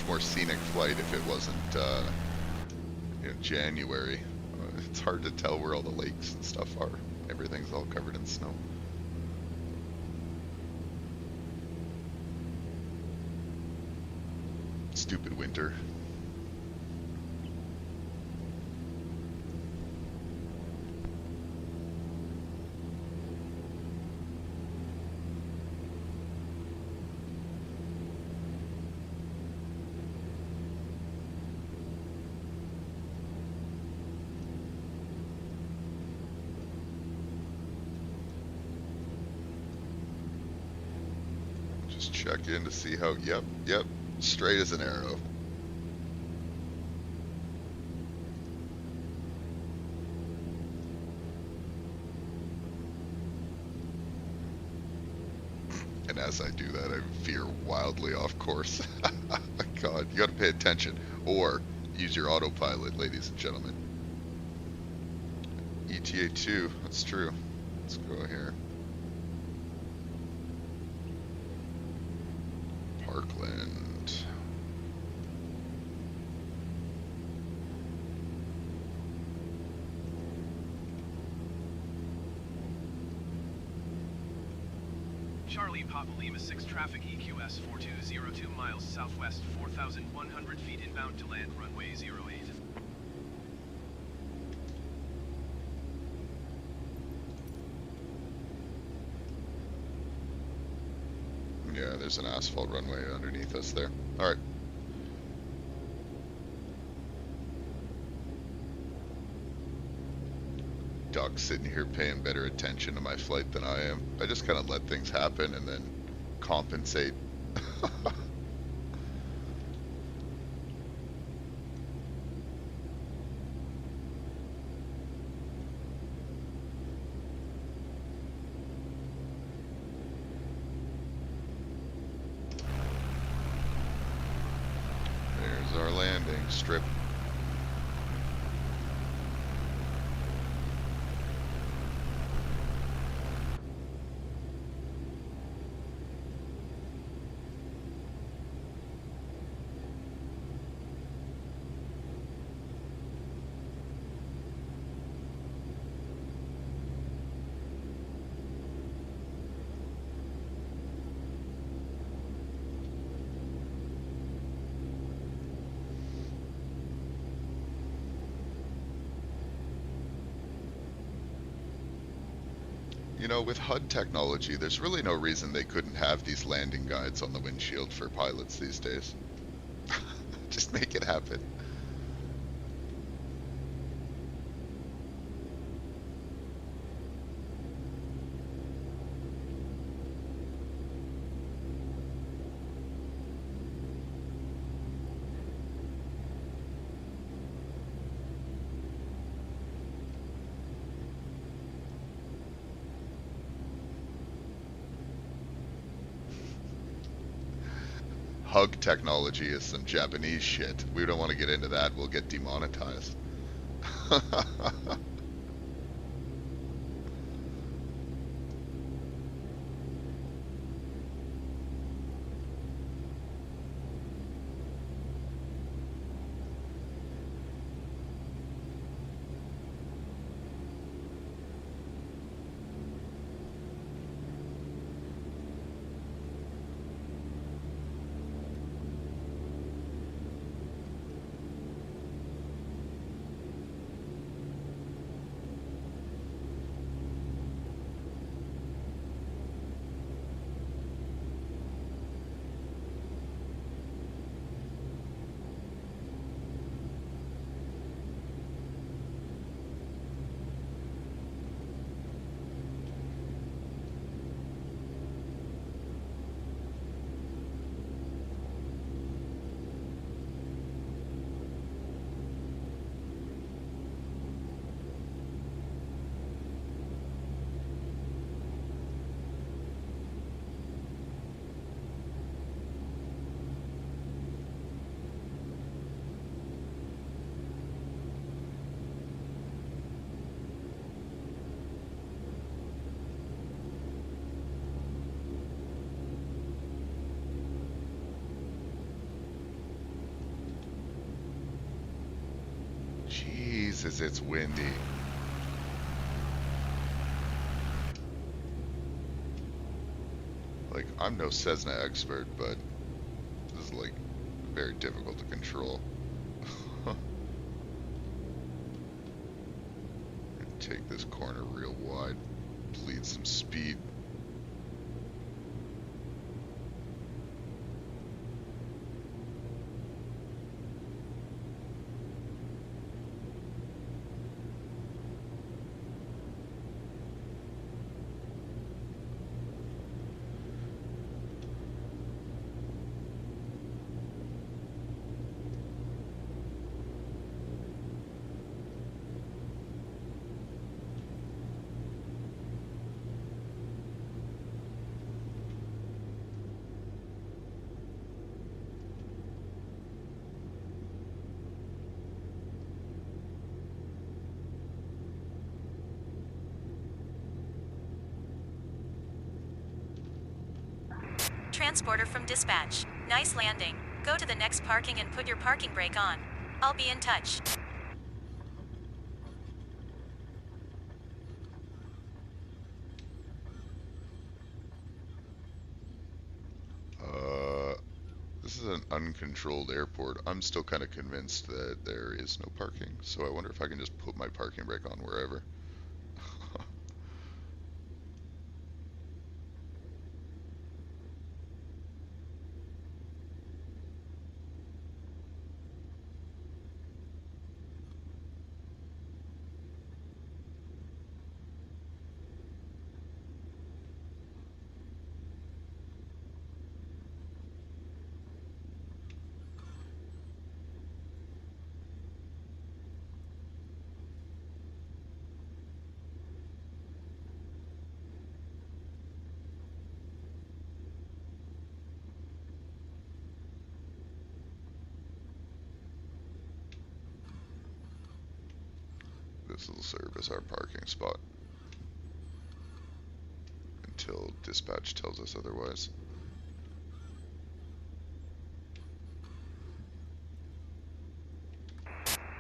more scenic flight if it wasn't, January. It's hard to tell where all the lakes and stuff are. Everything's all covered in snow. Stupid winter. Just check in to see how, yep, straight as an arrow. And as I do that, I veer wildly off course. God, you gotta pay attention. Or use your autopilot, ladies and gentlemen. ETA 2, that's true. Let's go here. Parkland. Charlie Papa Lima 6 traffic EQS 4202 miles southwest, 4,100 feet inbound to land runway 08. Yeah, there's an asphalt runway underneath us there. Alright. Doc's sitting here paying better attention to my flight than I am. I just kind of let things happen and then compensate. There's our landing strip. You know, with HUD technology, there's really no reason they couldn't have these landing guides on the windshield for pilots these days. Just make it happen. Hug technology is some Japanese shit. We don't want to get into that. We'll get demonetized. Jesus, it's windy. Like, I'm no Cessna expert, but this is, like, very difficult to control. Take this corner real wide, bleed some speed. Transporter from dispatch. Nice landing. Go to the next parking and put your parking brake on. I'll be in touch. This is an uncontrolled airport. I'm still kind of convinced that there is no parking, so I wonder if I can just put my parking brake on wherever. This will serve as our parking spot until dispatch tells us otherwise.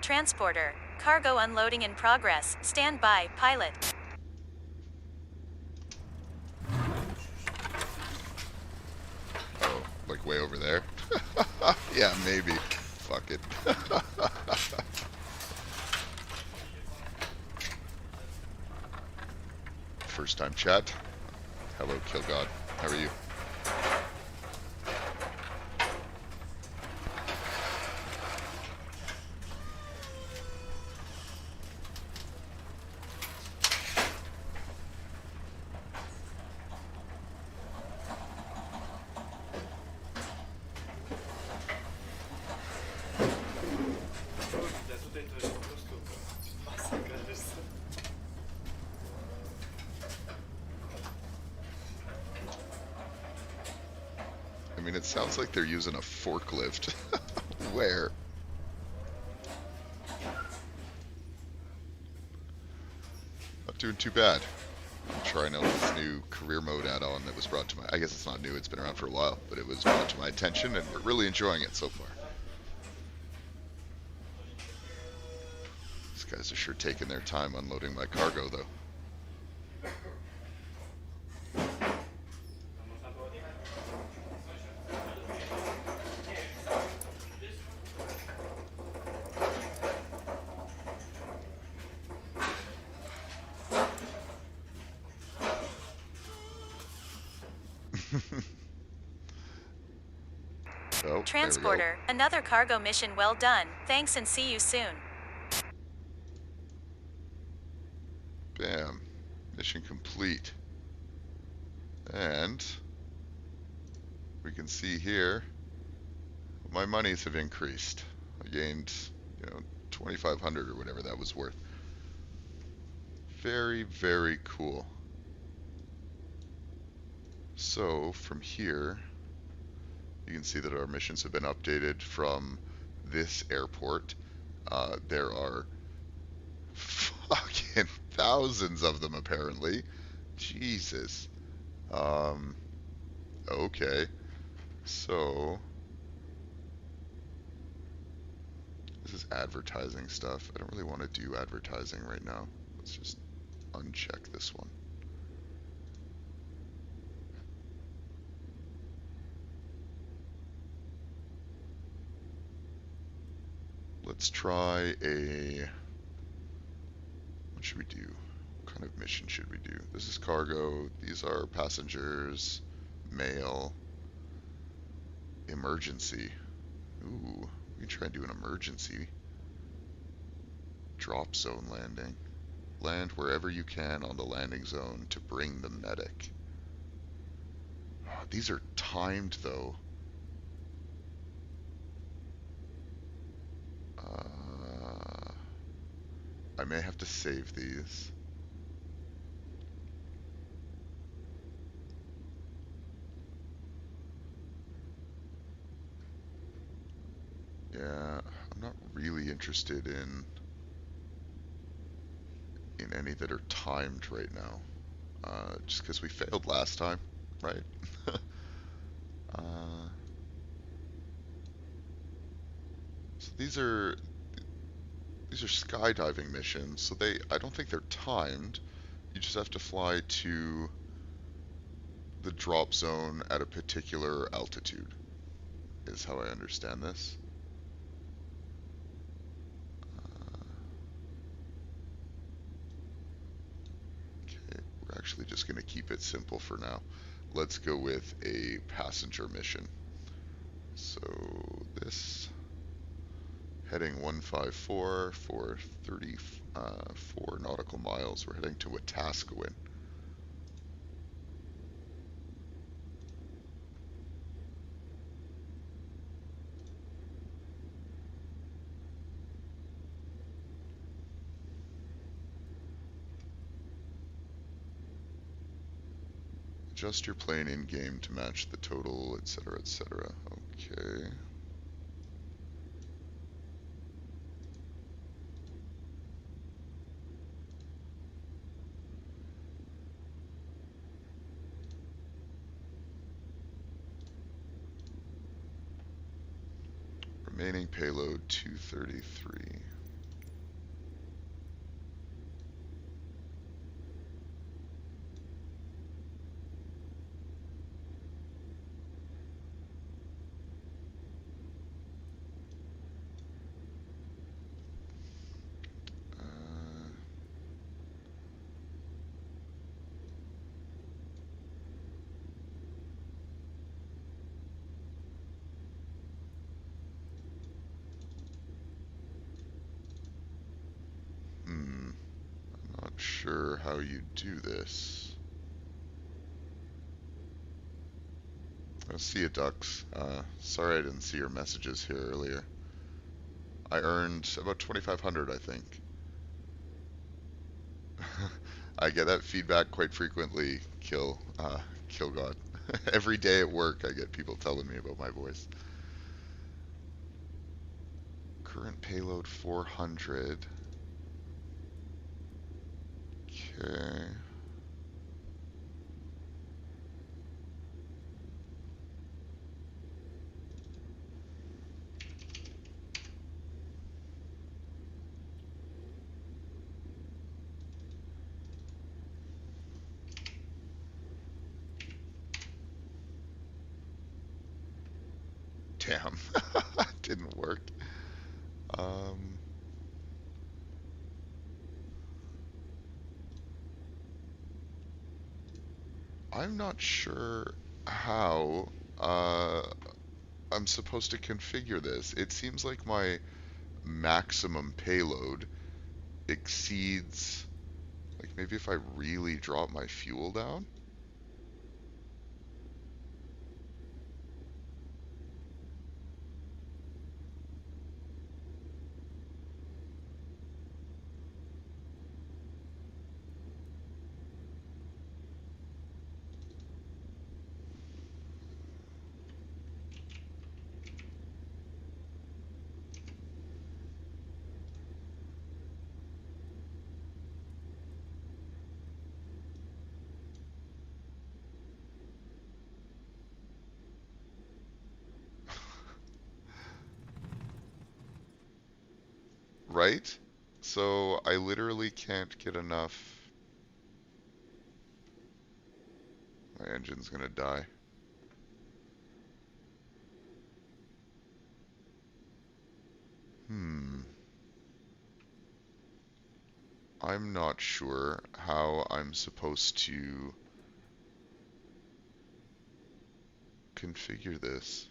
Transporter. Cargo unloading in progress. Stand by, pilot. Oh, like way over there? Yeah, maybe. Fuck it. First time chat. Hello, Killgod. How are you? I mean, it sounds like they're using a forklift. Where? Not doing too bad. I'm trying out this new career mode add-on that was brought to my... I guess it's not new, it's been around for a while, but it was brought to my attention, and we're really enjoying it so far. These guys are sure taking their time unloading my cargo, though. Oh, Transporter. Another cargo mission well done. Thanks and see you soon. Bam. Mission complete. And we can see here my monies have increased. I gained, 2,500 or whatever that was worth. Very, very cool. So from here, you can see that our missions have been updated from this airport. There are fucking thousands of them apparently. Jesus. Okay. So this is advertising stuff. I don't really want to do advertising right now. Let's just uncheck this one. Let's try a... What should we do? What kind of mission should we do? This is cargo. These are passengers, mail, emergency. Ooh, we can try and do an emergency. Drop zone landing. Land wherever you can on the landing zone to bring the medic. Oh, these are timed though. I may have to save these. Yeah, I'm not really interested in any that are timed right now. Just because we failed last time, right? So these are skydiving missions. So I don't think they're timed. You just have to fly to the drop zone at a particular altitude, is how I understand this. Okay, we're actually just going to keep it simple for now. Let's go with a passenger mission. So this, heading 154 for 34 nautical miles. We're heading to Wetaskiwin. Adjust your plane in-game to match the total, etc., etc. Okay. Remaining payload 233. Not sure how you do this. I'll see you, Ducks. Sorry I didn't see your messages here earlier. I earned about 2,500, I think. I get that feedback quite frequently, Kill God. Every day at work, I get people telling me about my voice. Current payload 400. Okay. Damn, didn't work. I'm not sure how I'm supposed to configure this. It seems like my maximum payload exceeds, like maybe if I really drop my fuel down. Right? So I literally can't get enough. My engine's gonna die. I'm not sure how I'm supposed to configure this.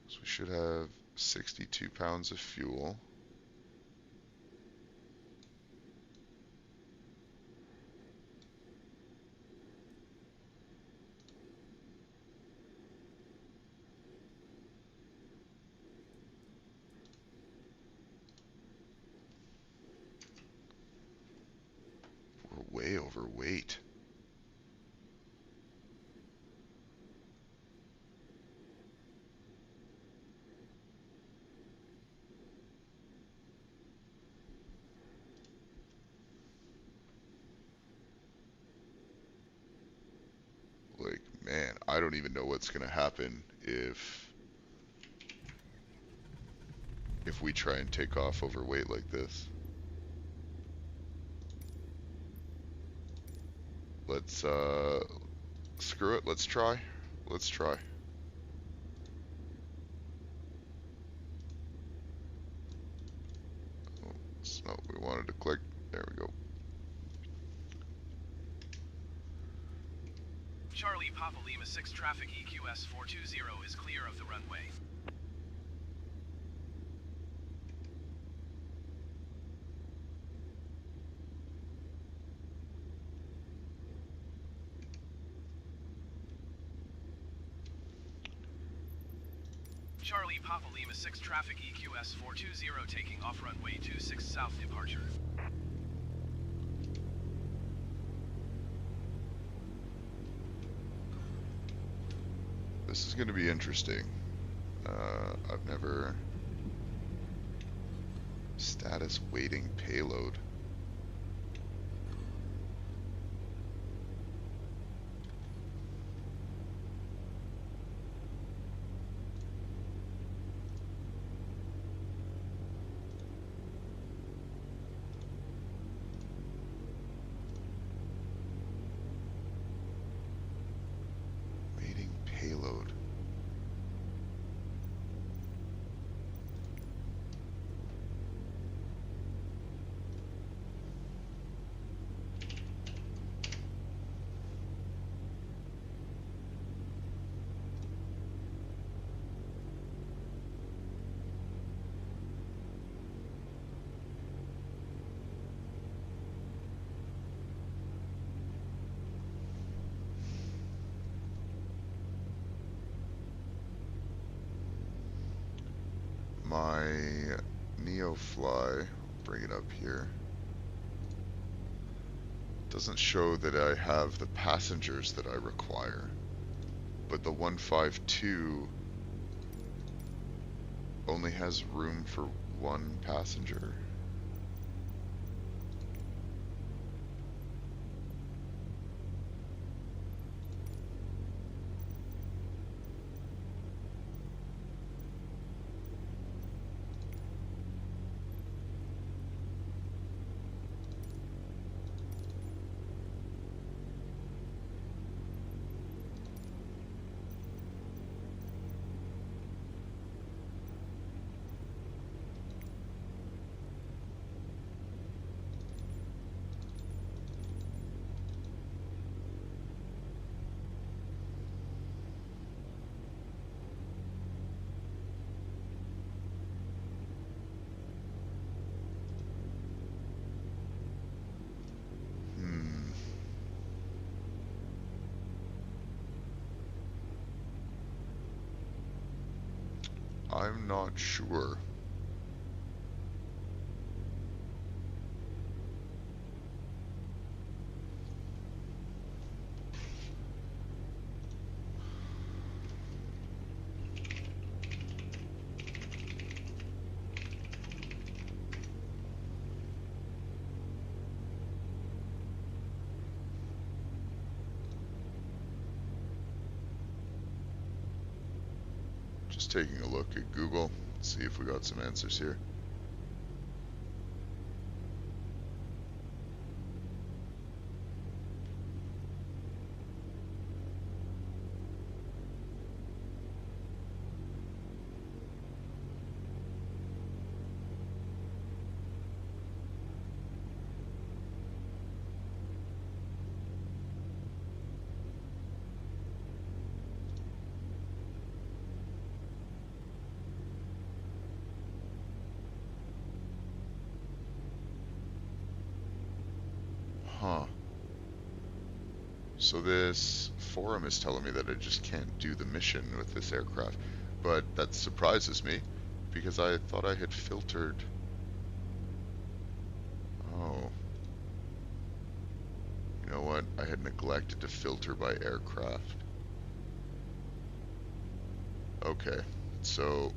So we should have 62 pounds of fuel. We're way overweight. Like, man, I don't even know what's gonna happen if we try and take off overweight like this. Let's screw it, let's try. Let's try. Oh, it's not what we wanted to click. There we go. Charlie Papa Lima 6 traffic EQS 420 is clear of the runway. Charlie Papa Lima 6 traffic EQS 420 taking off runway 26 south departure. This is going to be interesting. I've never... Status waiting payload. Waiting payload. My NeoFly, bring it up here, doesn't show that I have the passengers that I require, but the 152 only has room for one passenger. I'm not sure. Just taking a look at Google, see if we got some answers here. Huh. So this forum is telling me that I just can't do the mission with this aircraft, but that surprises me because I thought I had filtered. Oh. You know what? I had neglected to filter by aircraft. Okay, so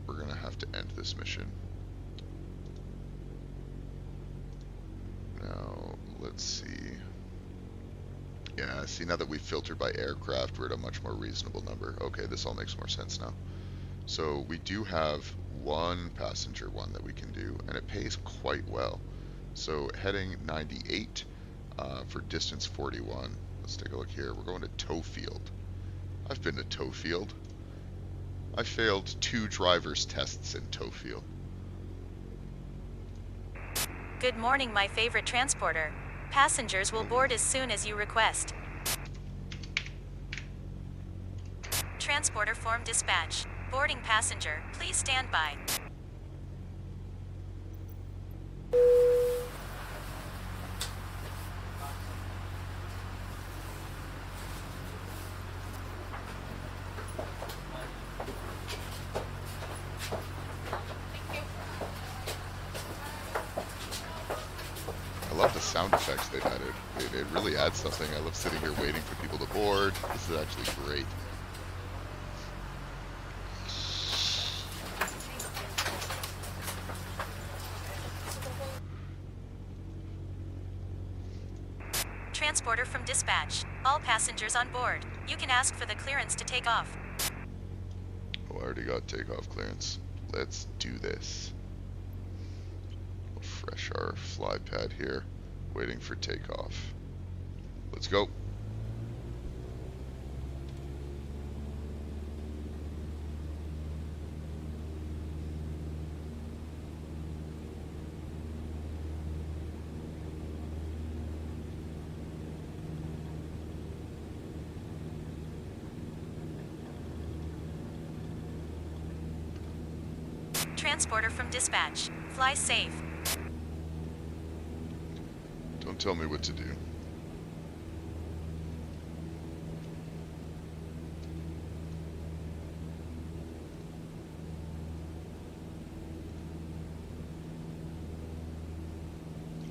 we're gonna have to end this mission. Now, let's see. Yeah, see, now that we've filtered by aircraft, we're at a much more reasonable number. Okay, this all makes more sense now. So we do have one passenger one that we can do, and it pays quite well. So heading 98 for distance 41. Let's take a look here. We're going to Towfield. I've been to Towfield. I failed 2 driver's tests in Towfield. Good morning, my favorite transporter. Passengers will board as soon as you request. Transporter form dispatch. Boarding passenger, please stand by. I love the sound effects they've added. It really adds something. I love sitting here waiting for people to board. This is actually great. Transporter from dispatch. All passengers on board. You can ask for the clearance to take off. Oh, I already got takeoff clearance. Let's do this. We'll refresh our fly pad here. Waiting for takeoff. Let's go. Transporter from dispatch. Fly safe. Don't tell me what to do.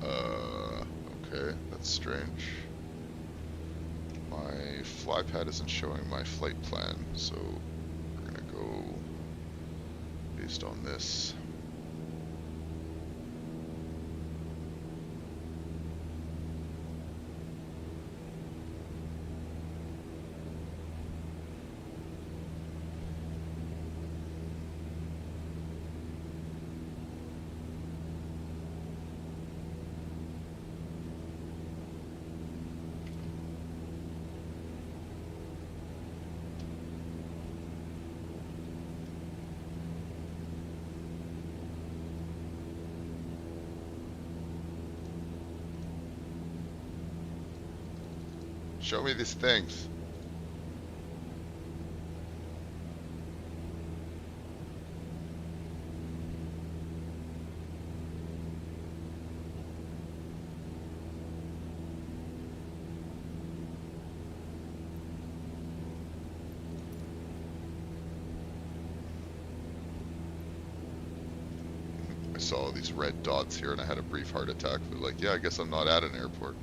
Okay, that's strange. My fly pad isn't showing my flight plan, so we're gonna go based on this. Show me these things. I saw all these red dots here and I had a brief heart attack. But like, yeah, I guess I'm not at an airport.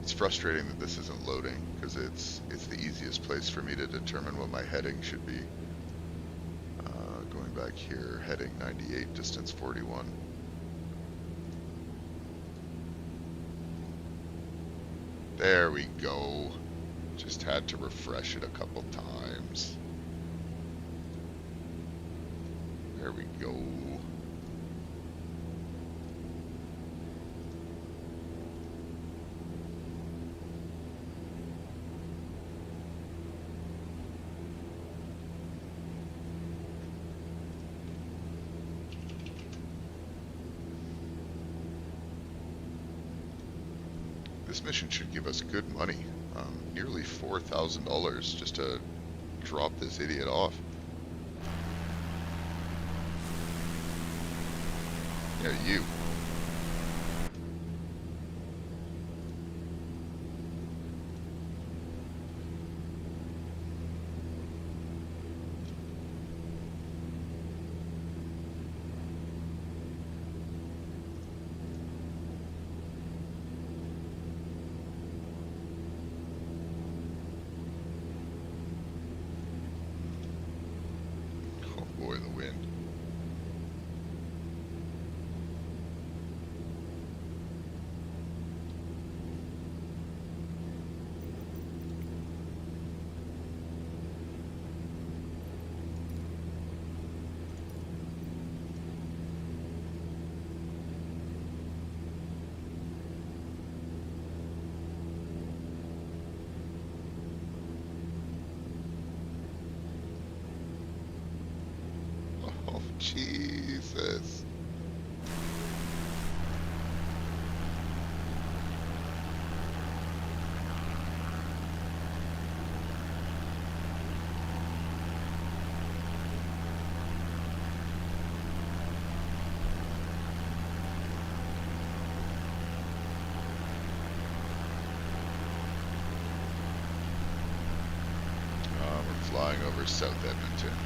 It's frustrating that this isn't loading, because it's the easiest place for me to determine what my heading should be. Going back here, heading 98, distance 41. There we go. Just had to refresh it a couple times. There we go. This mission should give us good money. Nearly $4,000 just to drop this idiot off. Yeah, you. Oh boy, the wind. Oh, Jesus. We're flying over South Edmonton.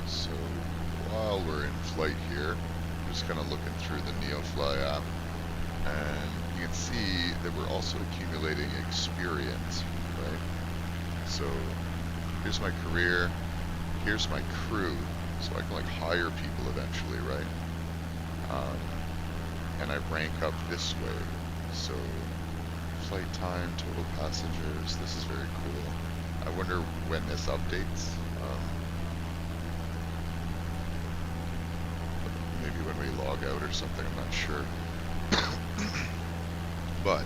So while we're in flight here, I'm just kind of looking through the NeoFly app, and you can see that we're also accumulating experience, right? So here's my career, here's my crew, so I can like hire people eventually, right? And I rank up this way. So flight time, total passengers, this is very cool. I wonder when this updates. Maybe when we log out or something, I'm not sure. But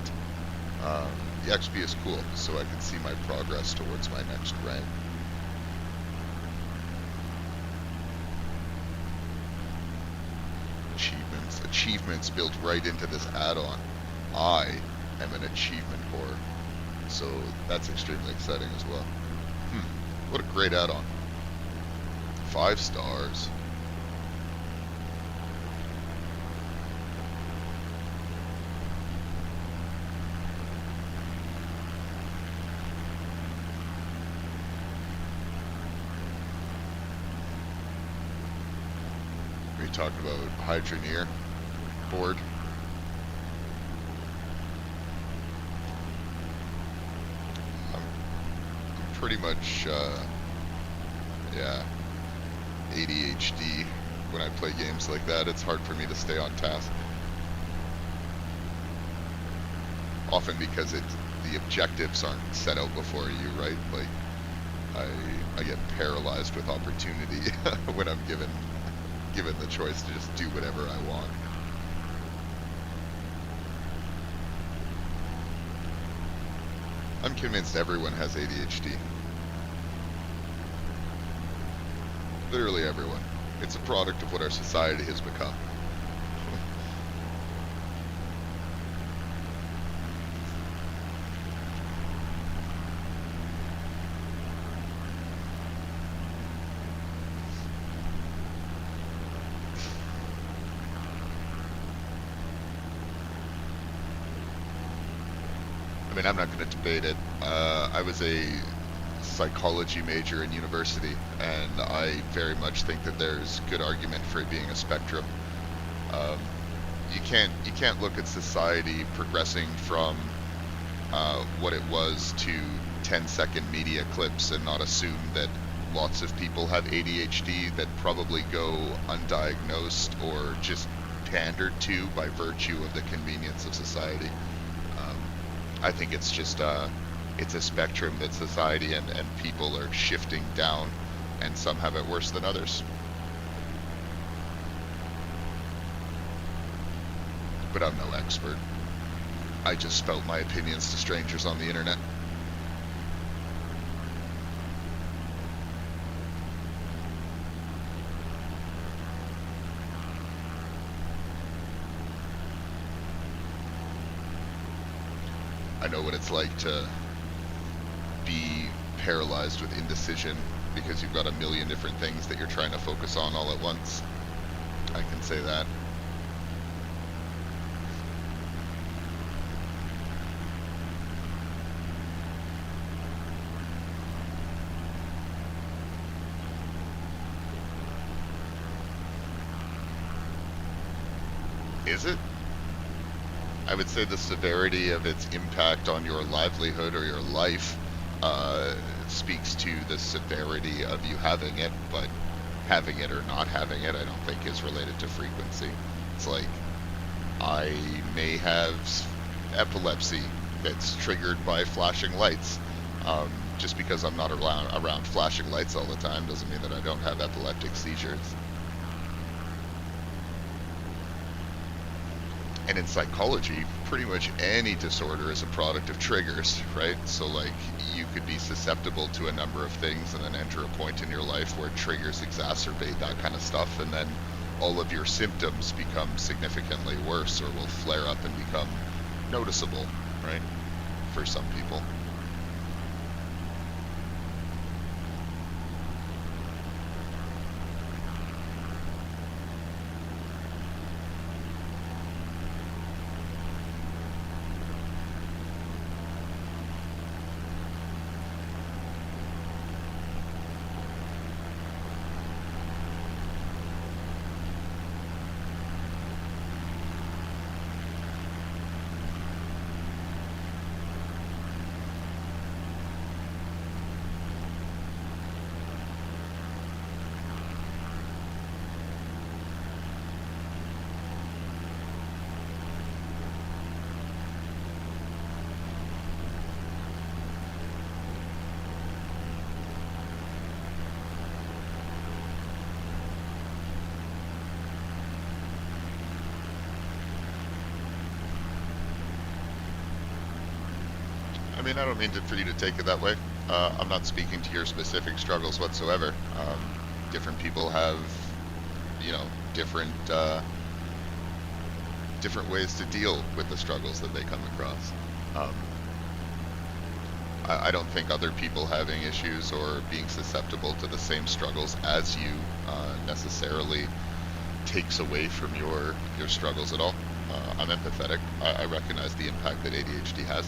the XP is cool, so I can see my progress towards my next rank. Achievements built right into this add-on. I am an achievement whore, so that's extremely exciting as well. What a great add-on. 5 stars. Are you talking about Hydroneer board? I'm pretty much, yeah, ADHD when I play games like that. It's hard for me to stay on task. Often because the objectives aren't set out before you, right? Like, I get paralyzed with opportunity when I'm given the choice to just do whatever I want. I'm convinced everyone has ADHD. Literally everyone. It's a product of what our society has become. I mean, I'm not going to debate it. I was a psychology major in university, and I very much think that there's good argument for it being a spectrum. Um, you can't look at society progressing from what it was to 10-second media clips and not assume that lots of people have ADHD that probably go undiagnosed or just pandered to by virtue of the convenience of society. I think it's just it's a spectrum that society and people are shifting down, and some have it worse than others. But I'm no expert. I just spout my opinions to strangers on the internet. I know what it's like to be paralyzed with indecision because you've got a million different things that you're trying to focus on all at once. I can say that. Is it? I would say the severity of its impact on your livelihood or your life speaks to the severity of you having it, but having it or not having it, I don't think is related to frequency. It's like, I may have epilepsy that's triggered by flashing lights. Just because I'm not around flashing lights all the time doesn't mean that I don't have epileptic seizures. And in psychology, pretty much any disorder is a product of triggers, right? So like, you could be susceptible to a number of things and then enter a point in your life where triggers exacerbate that kind of stuff, and then all of your symptoms become significantly worse or will flare up and become noticeable, right? For some people. I mean, I don't mean for you to take it that way. I'm not speaking to your specific struggles whatsoever. Different people have, you know, different ways to deal with the struggles that they come across. I don't think other people having issues or being susceptible to the same struggles as you necessarily takes away from your struggles at all. I'm empathetic. I recognize the impact that ADHD has.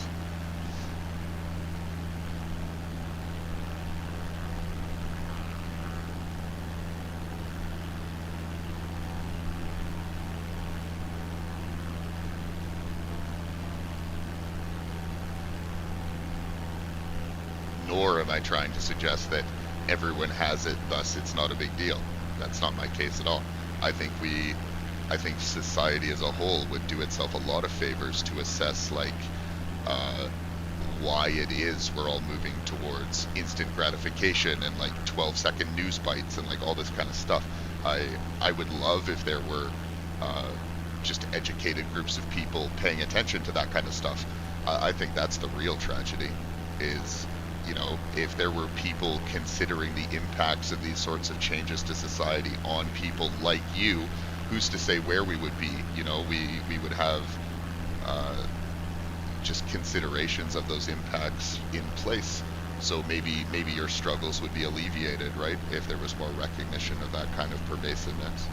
Nor am I trying to suggest that everyone has it, thus it's not a big deal. That's not my case at all. I think society as a whole would do itself a lot of favors to assess why it is we're all moving towards instant gratification and like 12-second news bites and like all this kind of stuff. I would love if there were just educated groups of people paying attention to that kind of stuff. I think that's the real tragedy. is, you know, if there were people considering the impacts of these sorts of changes to society on people like you, who's to say where we would be? You know, we would have just considerations of those impacts in place. So maybe your struggles would be alleviated, right? If there was more recognition of that kind of pervasiveness.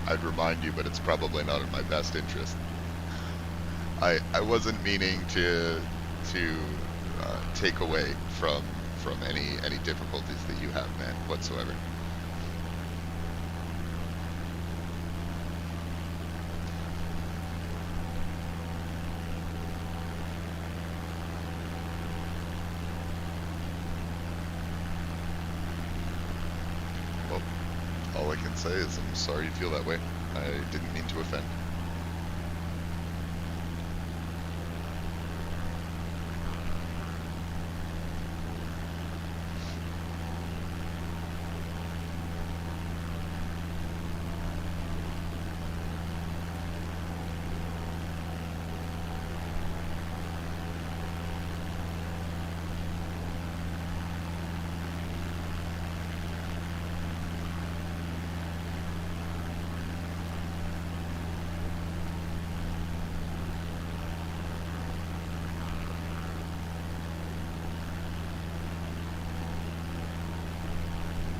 I'd remind you, but it's probably not in my best interest. I wasn't meaning to take away from any difficulties that you have, man, whatsoever. Well, all I can say is I'm sorry you feel that way. I didn't mean to offend.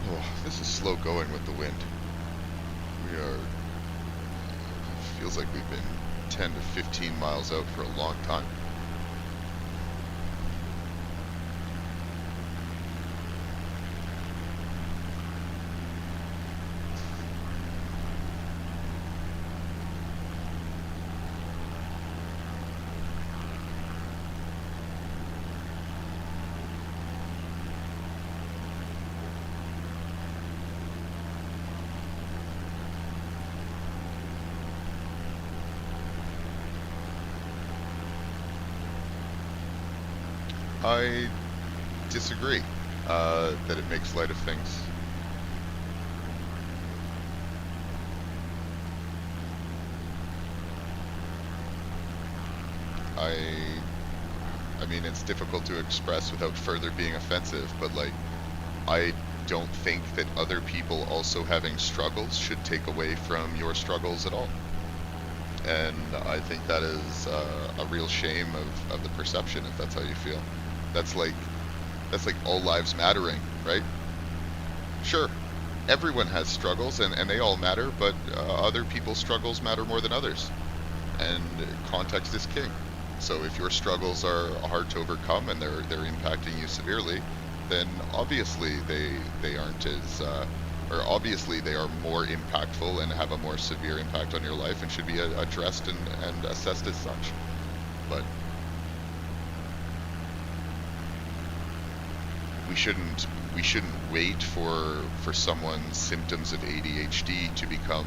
Oh, this is slow going with the wind. We are... feels like we've been 10 to 15 miles out for a long time. I disagree that it makes light of things. I mean, it's difficult to express without further being offensive, but like, I don't think that other people also having struggles should take away from your struggles at all. And I think that is a real shame of the perception, if that's how you feel. That's like all lives mattering, right? Sure, everyone has struggles and they all matter, but other people's struggles matter more than others. And context is king. So if your struggles are hard to overcome and they're impacting you severely, then obviously they aren't as or obviously they are more impactful and have a more severe impact on your life and should be addressed and assessed as such. But we shouldn't wait for someone's symptoms of ADHD to become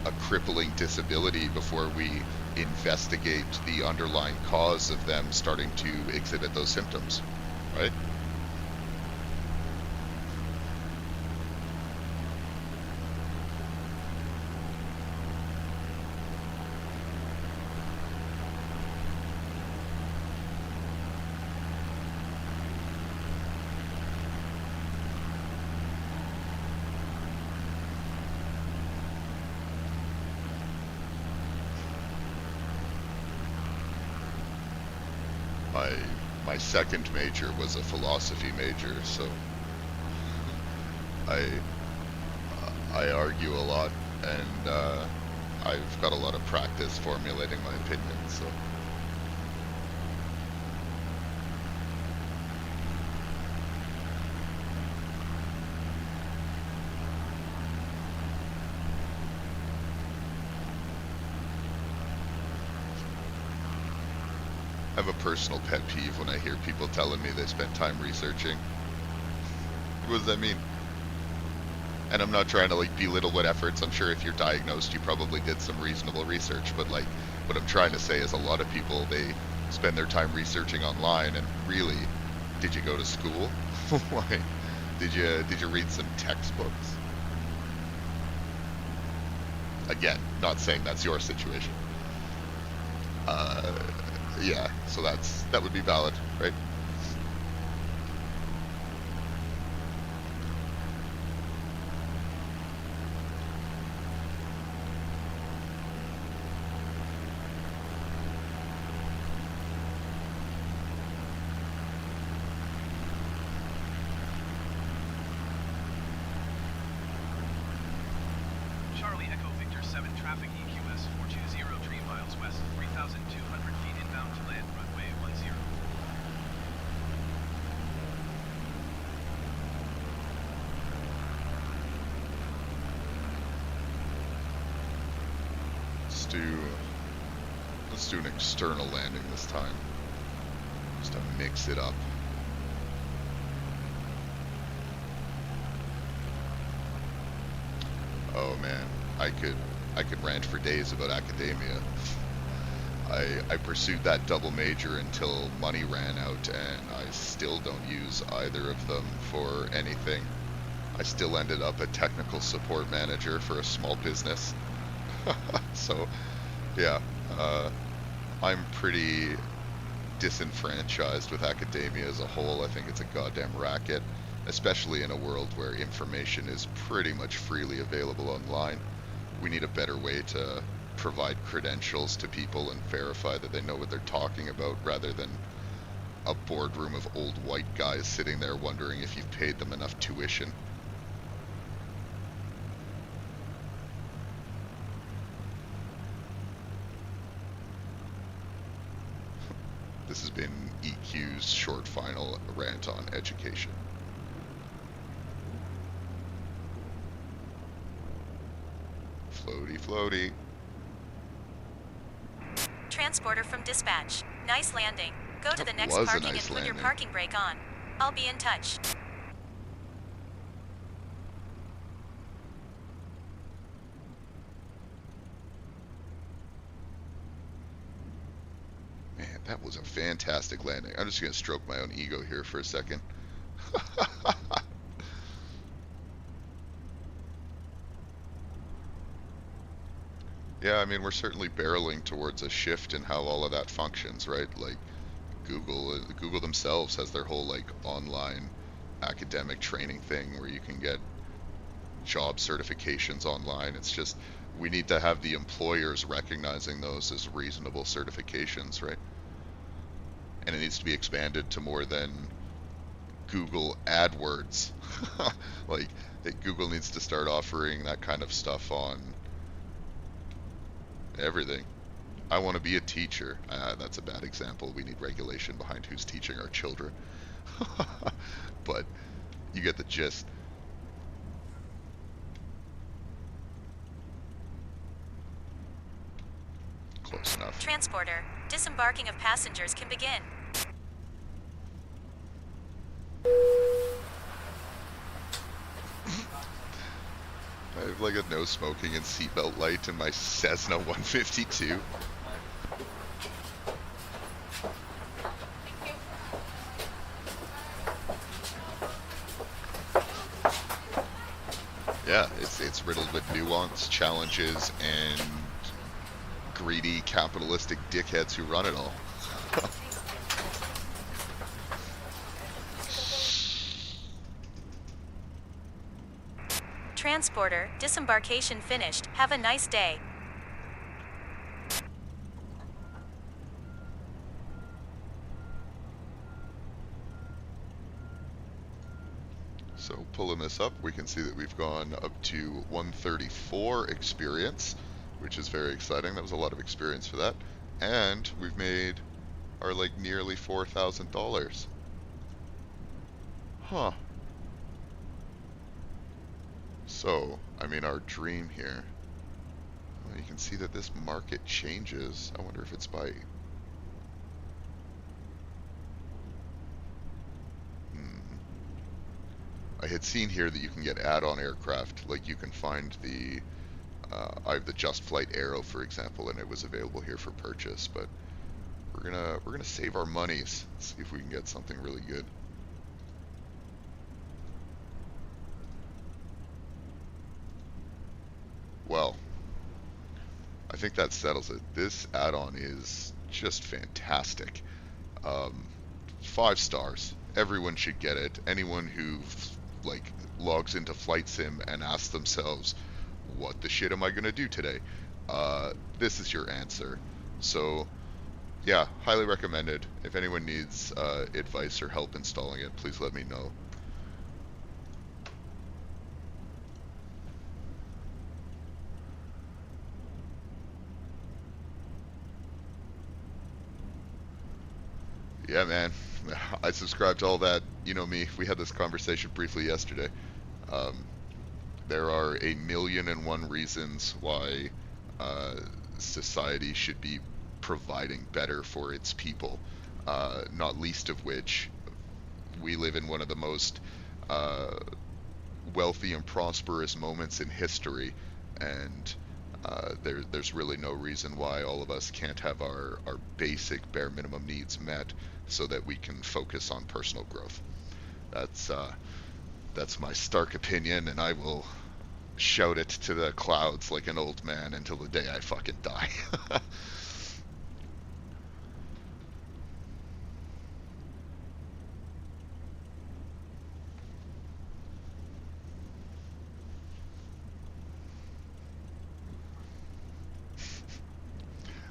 a crippling disability before we investigate the underlying cause of them starting to exhibit those symptoms, right? My second major was a philosophy major, so I argue a lot, and I've got a lot of practice formulating my opinions. So have a personal pet peeve when I hear people telling me they spent time researching. What does that mean? And I'm not trying to like belittle what efforts. I'm sure if you're diagnosed, you probably did some reasonable research. But like, what I'm trying to say is a lot of people, they spend their time researching online, and really, did you go to school? Like, did you read some textbooks? Again, not saying that's your situation. Yeah, so that would be valid, right? Charlie Echo Victor 7 traffic EQS 420 3 miles west, 3,200 feet inbound to land, runway 10. Let's do an external landing this time, just to mix it up. Oh man, I could rant for days about academia. I pursued that double major until money ran out, and I still don't use either of them for anything. I still ended up a technical support manager for a small business. So, yeah, I'm pretty disenfranchised with academia as a whole. I think it's a goddamn racket, especially in a world where information is pretty much freely available online. We need a better way to provide credentials to people and verify that they know what they're talking about, rather than a boardroom of old white guys sitting there wondering if you've paid them enough tuition. This has been EQ's short final rant on education. Floaty, floaty. Transporter from dispatch. Nice landing. Go to That the next was a parking nice and put your landing. parking brake on. I'll be in touch. Man, that was a fantastic landing. I'm just going to stroke my own ego here for a second. Yeah, I mean, we're certainly barreling towards a shift in how all of that functions, right? Like, Google themselves has their whole, like, online academic training thing where you can get job certifications online. It's just, we need to have the employers recognizing those as reasonable certifications, right? And it needs to be expanded to more than Google AdWords. Like, Google needs to start offering that kind of stuff on everything. I want to be a teacher. That's a bad example. We need regulation behind who's teaching our children. But you get the gist. Close enough. Transporter. Disembarking of passengers can begin. I have like a no smoking and seatbelt light in my Cessna 152. Yeah, it's riddled with nuance, challenges, and greedy capitalistic dickheads who run it all. Transporter. Disembarkation finished. Have a nice day. So pulling this up, we can see that we've gone up to 134 experience, which is very exciting. That was a lot of experience for that. And we've made our like nearly $4,000. Huh. So, I mean, our dream here. Well, you can see that this market changes. I wonder if it's by had seen here that you can get add-on aircraft, like you can find the I have the Just Flight Arrow, for example, and it was available here for purchase. But we're gonna save our monies, see if we can get something really good. Well, I think that settles it. This add-on is just fantastic. 5 stars. Everyone should get it. Anyone who like logs into Flight Sim and asks themselves, what the shit am I gonna do today? This is your answer. So yeah, highly recommended. If anyone needs advice or help installing it, please let me know. Yeah, man. I subscribe to all that. You know me. We had this conversation briefly yesterday. There are 1,000,001 reasons why society should be providing better for its people. Not least of which, we live in one of the most wealthy and prosperous moments in history, and there's really no reason why all of us can't have our basic bare minimum needs met so that we can focus on personal growth. That's my stark opinion, and I will shout it to the clouds like an old man until the day I fucking die.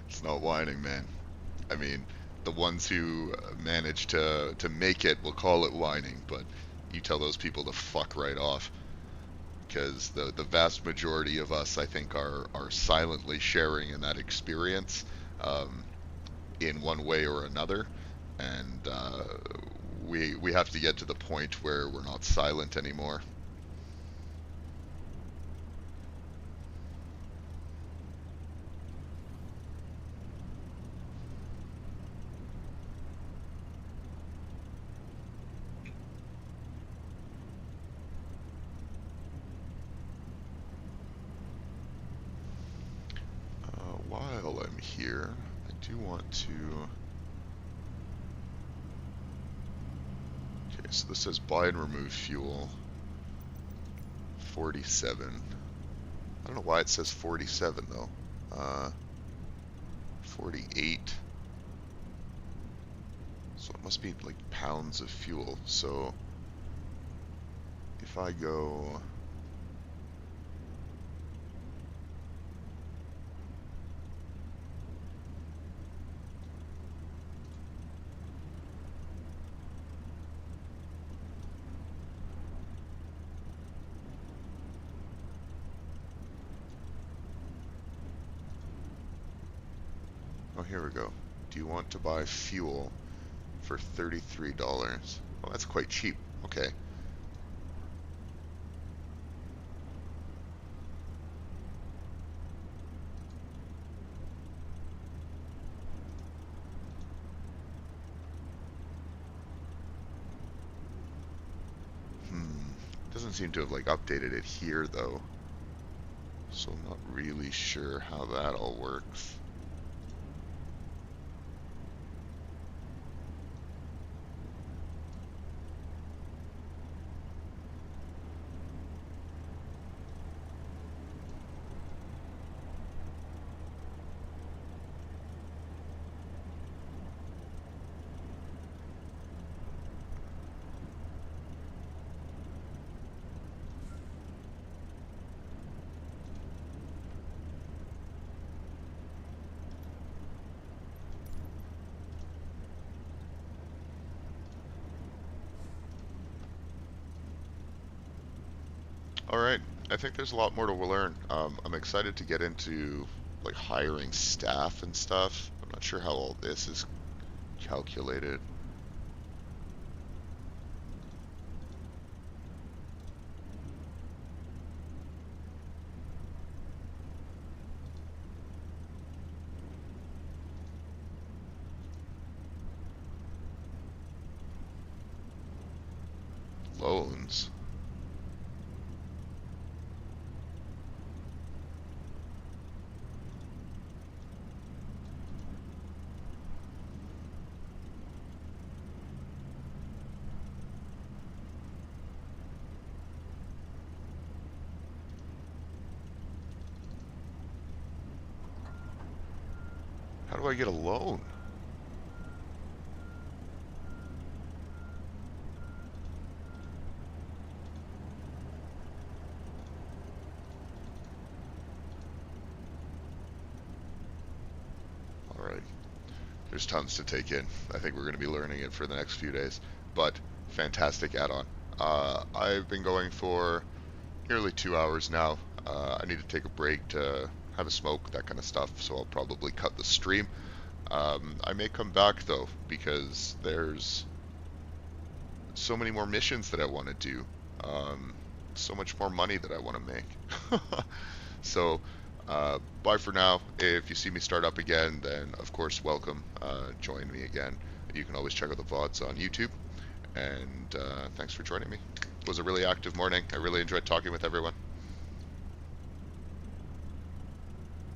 It's not whining, man. I mean, the ones who manage to make it will call it whining, but you tell those people to fuck right off, because the vast majority of us, I think, are silently sharing in that experience in one way or another, and we have to get to the point where we're not silent anymore. While I'm here, I do want to... Okay, so this says buy and remove fuel. 47. I don't know why it says 47 though. 48. So it must be like pounds of fuel. So if I go... Oh, here we go. Do you want to buy fuel for $33? Well, that's quite cheap. Okay. Doesn't seem to have like updated it here though. So I'm not really sure how that all works. Alright, I think there's a lot more to learn. I'm excited to get into like hiring staff and stuff. I'm not sure how all this is calculated. Loans. How do I get a loan? Alright. There's tons to take in. I think we're going to be learning it for the next few days. But, fantastic add-on. I've been going for nearly 2 hours now. I need to take a break to have a smoke, that kind of stuff, so I'll probably cut the stream. I may come back, though, because there's so many more missions that I want to do. So much more money that I want to make. So, bye for now. If you see me start up again, then of course welcome. Join me again. You can always check out the VODs on YouTube. And thanks for joining me. It was a really active morning. I really enjoyed talking with everyone.